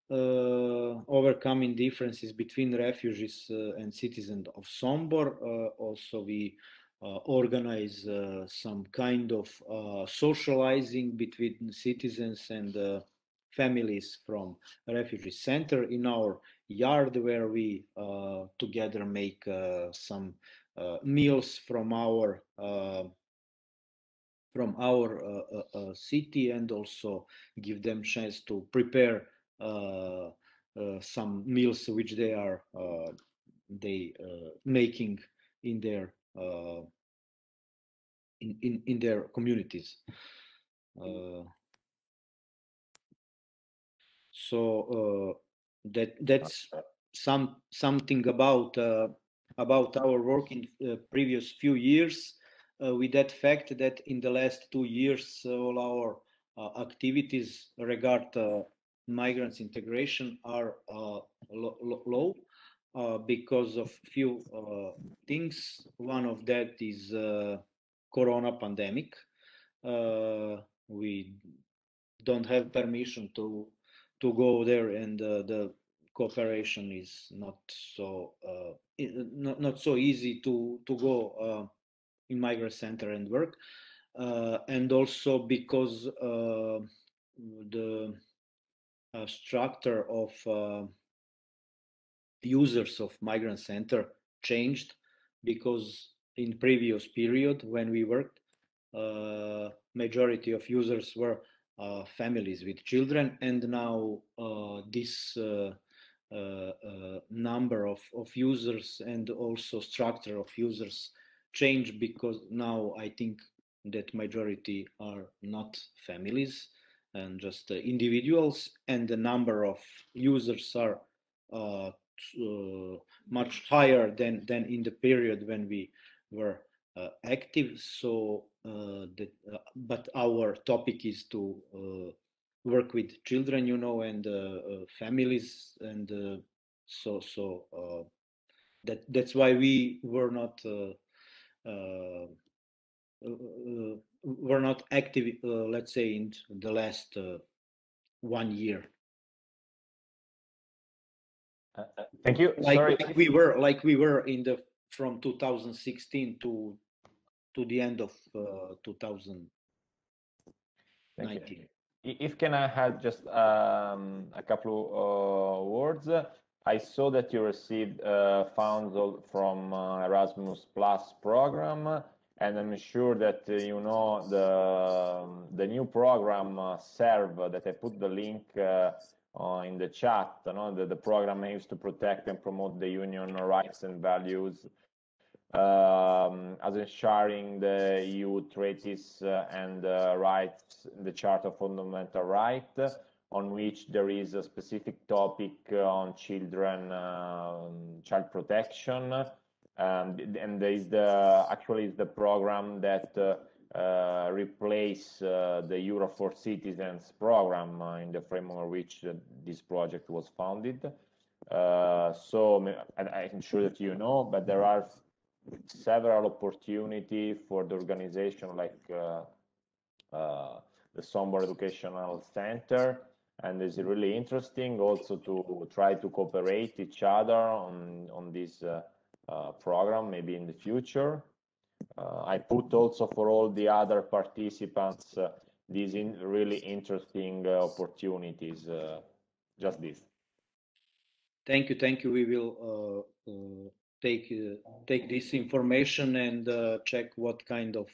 Overcoming differences between refugees and citizens of Sombor. Also, we organize some kind of socializing between citizens and families from refugee center in our yard, where we together make some meals from our city, and also give them chance to prepare some meals which they are making in their in their communities. So that's something about our work in previous few years. With that fact that in the last 2 years all our activities regard migrants integration are low because of few things. One of that is corona pandemic. We don't have permission to go there, and the cooperation is not so easy to go in migrant center and work, and also because the structure of users of migrant center changed, because in previous period when we worked, majority of users were families with children, and now this number of users and also structure of users change, because now I think that majority are not families and just individuals, and the number of users are much higher than in the period when we were active. So but our topic is to work with children, and families, and that's why we were not active, let's say, in the last 1 year. Thank you. Sorry. Like we were in the from 2016 to the end of 2019. If can I have just a couple of words? I saw that you received funds from Erasmus Plus program, and I'm sure that you know the new program SERV, that I put the link in the chat. The program aims to protect and promote the union rights and values as ensuring the EU treaties and rights, the Charter of Fundamental Rights, on which there is a specific topic on children, child protection, and there is actually the program that replace the Euro for Citizens program in the framework of which this project was founded. So I'm sure that you know, but there are several opportunities for the organization, like the Sombor Educational Center, and it's really interesting also to try to cooperate each other on this program, maybe in the future. I put also for all the other participants these really interesting opportunities, just this. Thank you. We will take this information and check what kind of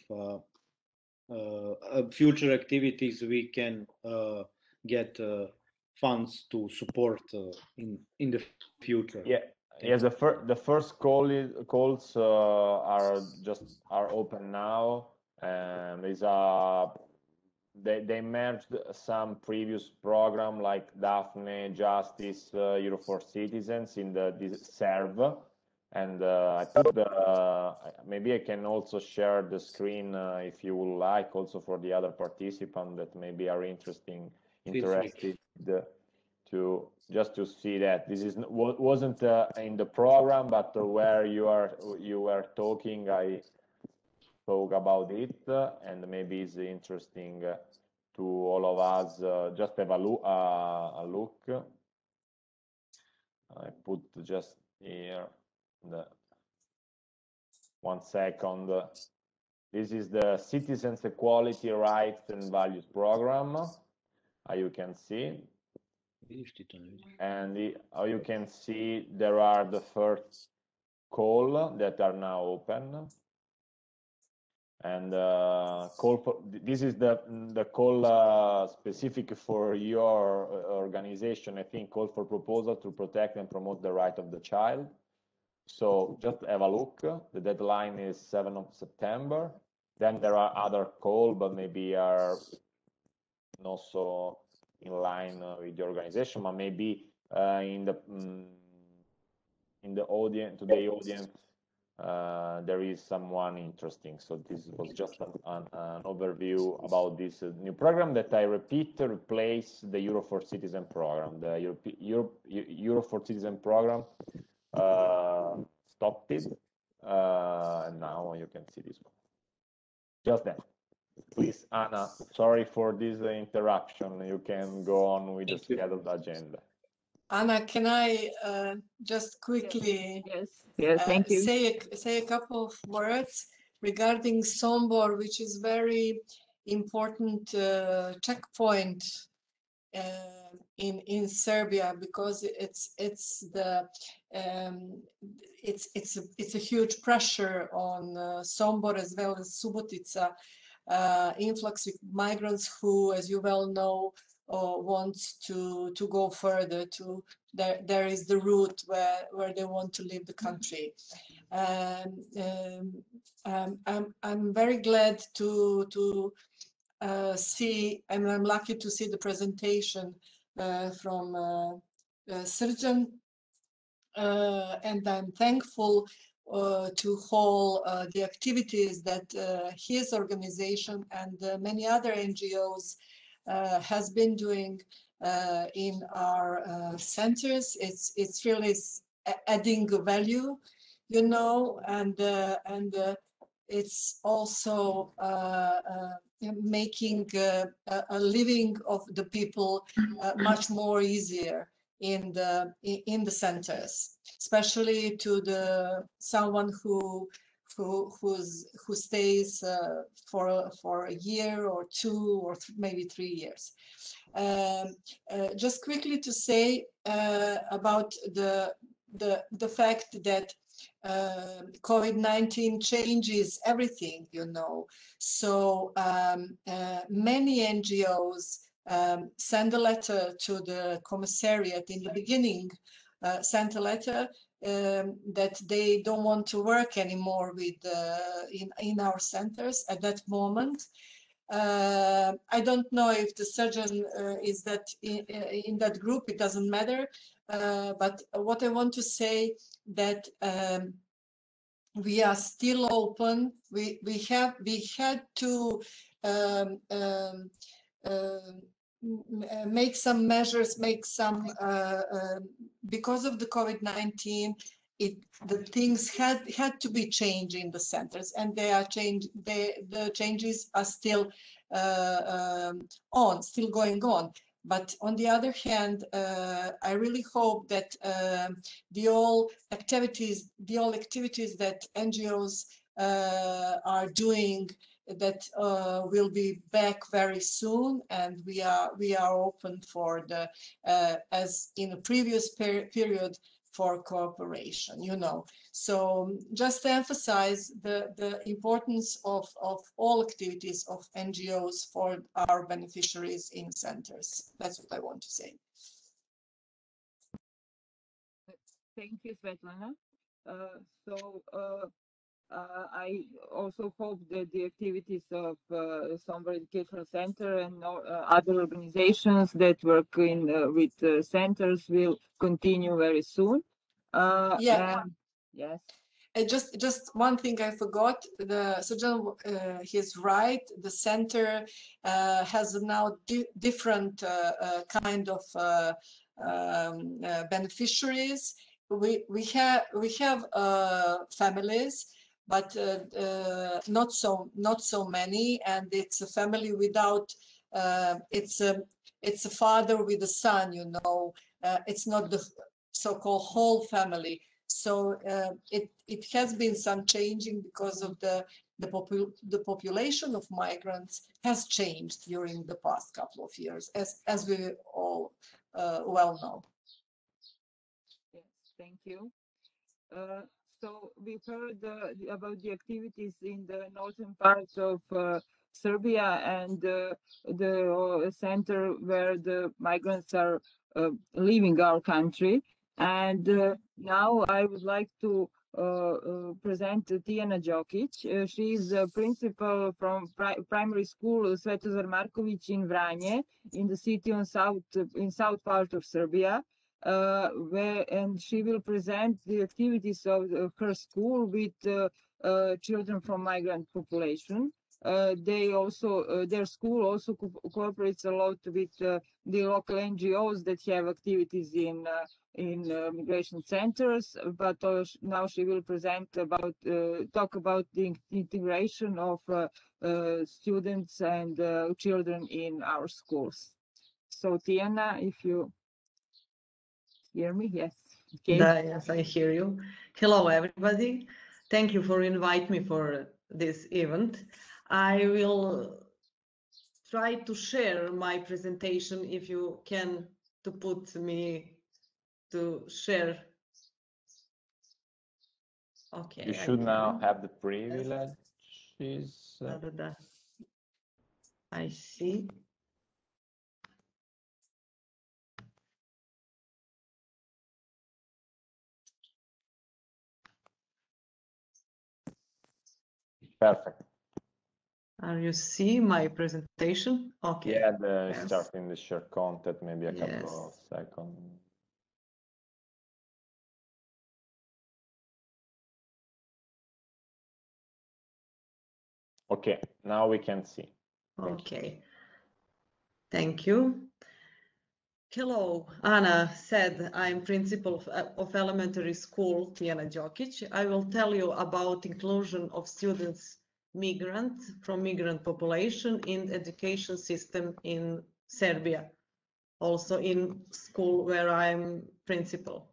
future activities we can get funds to support in the future. Yeah. Yes, the first calls are open now, and they merged some previous program like Daphne, Justice, Euro for Citizens in this SERV, and I put maybe I can also share the screen if you would like, also for the other participants that maybe are interested to just to see that this wasn't in the program, but where you were talking, I spoke about it, and maybe it's interesting to all of us. Just have a look. I put just here 1 second. This is the Citizens Equality, Rights and Values program. You can see. And you can see there are the first call that are now open, and this is the call specific for your organization. I think call for proposal to protect and promote the right of the child. So just have a look. The deadline is 7th of September. Then there are other calls, but maybe are not so in line with the organization, but maybe in the audience, today audience, there is someone interesting. So this was just an overview about this new program that, I repeat, replace the Euro for Citizen program. The Euro for Citizen program stopped it, and now you can see this one. Just that. Please, Anna, sorry for this interruption. You can go on with the scheduled agenda. Anna, can I just quickly thank you. say a couple of words regarding Sombor, which is very important checkpoint in Serbia, because it's a huge pressure on Sombor as well as Subotica. Influx of migrants who, as you well know, wants to go further to there is the route where they want to leave the country. I'm very glad to see, and I'm lucky to see the presentation from Srđan, and I'm thankful to all the activities that his organization and many other NGOs has been doing in our centers. It's really adding value, you know, and it's also making a living of the people much more easier in the centers, especially to someone who stays for a year or two or maybe 3 years. Just quickly to say about the fact that COVID-19 changes everything, you know. So many NGOs send a letter to the commissariat in the beginning, sent a letter that they don't want to work anymore with in our centers at that moment. I don't know if the surgeon is that in that group. It doesn't matter. But what I want to say that we are still open. We had to make some measures, because of the COVID-19. The things had to be changed in the centers, and they are changed. The changes are still still going on. But on the other hand, I really hope that the all activities that NGOs are doing, that will be back very soon, and we are open for the as in a previous period for cooperation, you know. So just to emphasize the importance of all activities of NGOs for our beneficiaries in centers. That's what I want to say. Thank you, Svetlana. I also hope that the activities of Sombor Educational Center and other organizations that work with centers will continue very soon. Yes. Just one thing I forgot. The surgeon, he's right. The center has now different kind of beneficiaries. We have families, but not so many, and it's a family without. It's a father with a son. You know, it's not the so-called whole family. So it has been some changing because of the population of migrants has changed during the past couple of years, as we all well know. Yes, thank you. So we've heard about the activities in the northern parts of Serbia and the center where the migrants are leaving our country. And now I would like to present Tijana Đokić. She is a principal from primary school Svetozar Marković in Vranje, in the city in south part of Serbia. And she will present the activities of her school with children from migrant population. Their school also cooperates a lot with the local NGOs that have activities in migration centers. But now she will talk about the integration of students and children in our schools. So Tijana, if you hear me? Yes. Okay. Yes, I hear you. Hello, everybody. Thank you for inviting me for this event. I will try to share my presentation if you can to put me to share. Okay. You should now have the privileges. I see. Perfect. Are you see my presentation? Okay. Yeah, starting the share content, maybe a couple of seconds. Okay, now we can see. Thank you. Hello, Anna said I'm principal of elementary school Tijana Đokić. I will tell you about inclusion of students from migrant population in education system in Serbia, also in school where I'm principal.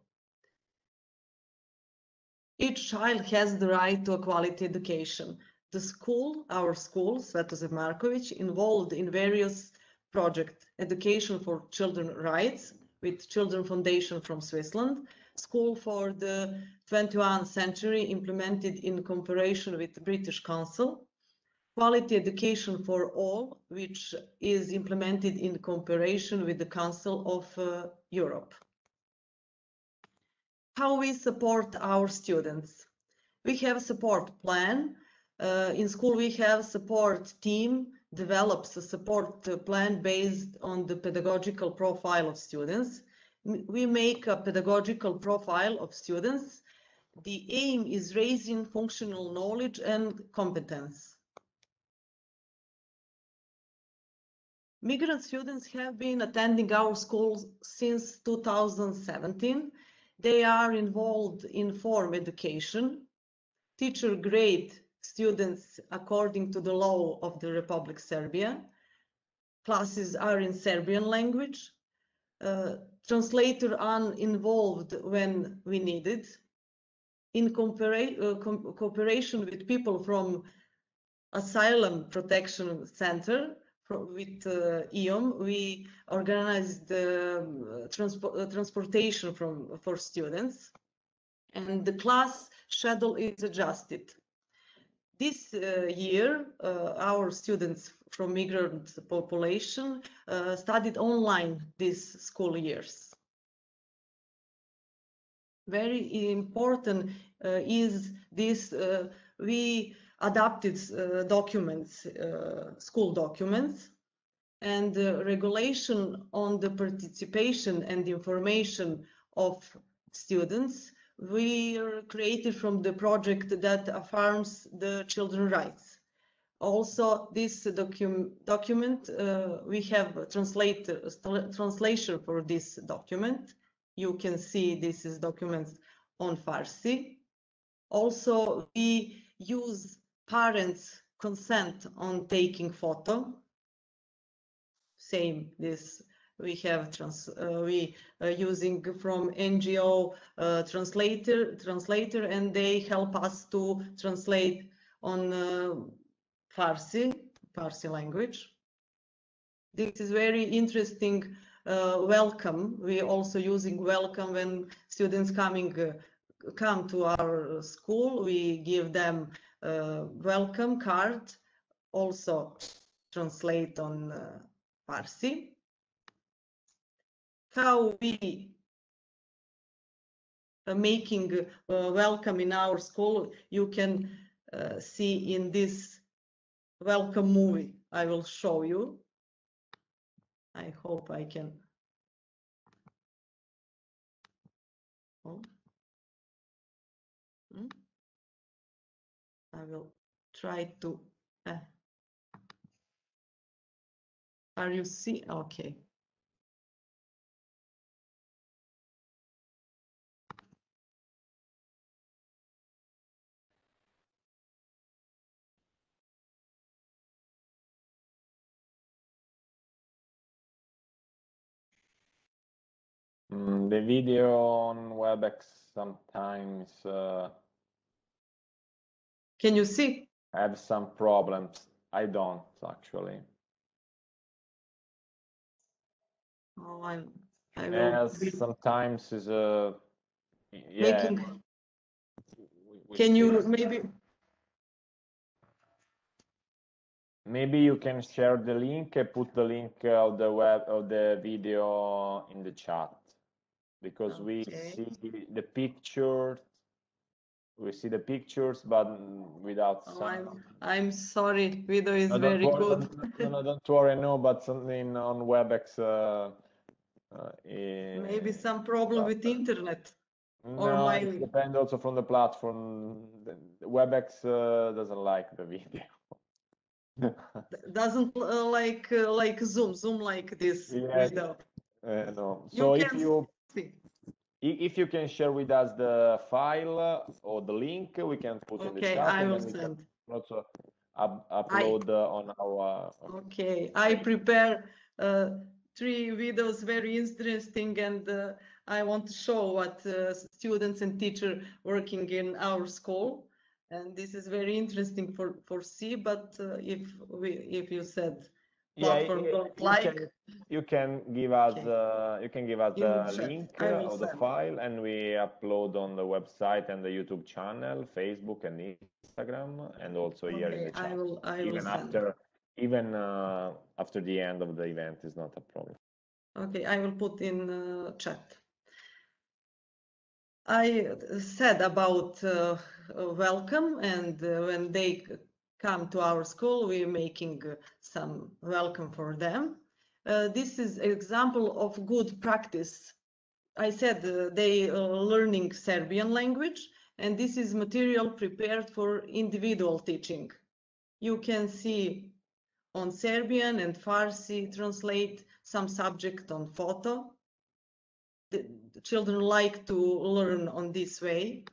Each child has the right to a quality education. The school, our school, Svetozar Marković, involved in various projects: Education for Children Rights with Children Foundation from Switzerland, School for the 21st Century implemented in cooperation with the British Council, Quality Education for All, which is implemented in cooperation with the Council of Europe. How we support our students. We have a support plan. In school, we have support team develops a support plan based on the pedagogical profile of students. We make a pedagogical profile of students. The aim is raising functional knowledge and competence. Migrant students have been attending our schools since 2017. They are involved in form education, teacher grade students according to the law of the Republic Serbia. Classes are in Serbian language. Translator are involved when we need it. In cooperation with people from Asylum Protection Center, with IOM, we organized transportation for students, and the class schedule is adjusted. This year, our students from migrant population studied online these school years. Very important is this, we adapted documents, school documents, and regulation on the participation and information of students. We are created from the project that affirms the children's rights. Also, this document, we have translation for this document. You can see this is documents on Farsi. Also, we use parents' consent on taking photo. Same, this we have using from NGO translator, and they help us to translate on Farsi language. This is very interesting. Welcome. We also using welcome when students come to our school. We give them welcome card. Also translate on Farsi. How we making welcome in our school, you can see in this welcome movie. I will show you. I hope I can. Oh. I will try to. Are you see? Okay. The video on WebEx sometimes can you see? Have some problems. I don't actually. Oh, I will. Yes, sometimes is yeah. Making. Can you maybe? Maybe you can share the link and put the link of the video in the chat, because we see the pictures. We see the pictures, but without sound. I'm sorry, video is very good. No, don't worry. No, but something on WebEx. Maybe some problem with internet. No, it depends also from the platform. The WebEx doesn't like the video. Doesn't like Zoom like this video. No. So if you can share with us the file or the link, we can put in the chat. I will send. Also upload on our. Okay, I prepare 3 videos, very interesting, and I want to show what students and teachers working in our school, and this is very interesting for see. But if you said platform don't like, you can give us the link of the file, and we upload on the website and the YouTube channel, Facebook and Instagram, and also here in the chat. Even after the end of the event is not a problem. Okay, I will put in chat. I said about welcome, and when they come to our school, we're making some welcome for them. This is an example of good practice. I said they learning Serbian language, and this is material prepared for individual teaching. You can see on Serbian and Farsi translate some subject on photo. The children like to learn on this way.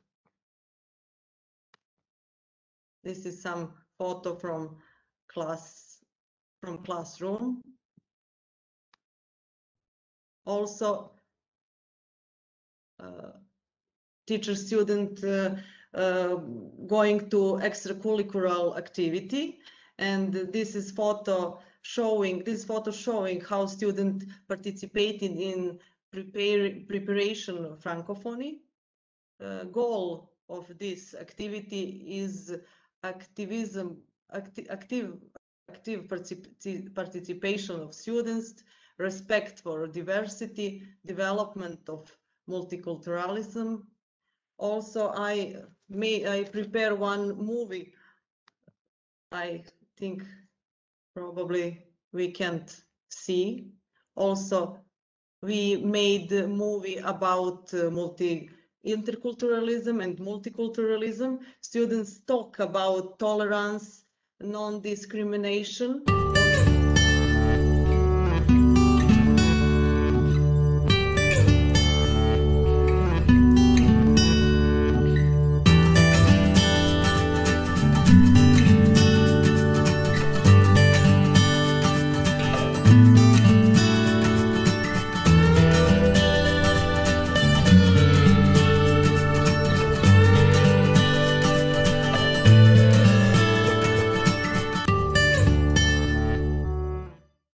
This is some photo from classroom. Also, teacher student going to extracurricular activity, and this is photo showing how student participated in preparation of Francophony. Goal of this activity is active participation of students, respect for diversity, development of multiculturalism. Also, I prepare one movie. I think probably we can't see. Also, we made a movie about interculturalism and multiculturalism. Students talk about tolerance, non-discrimination.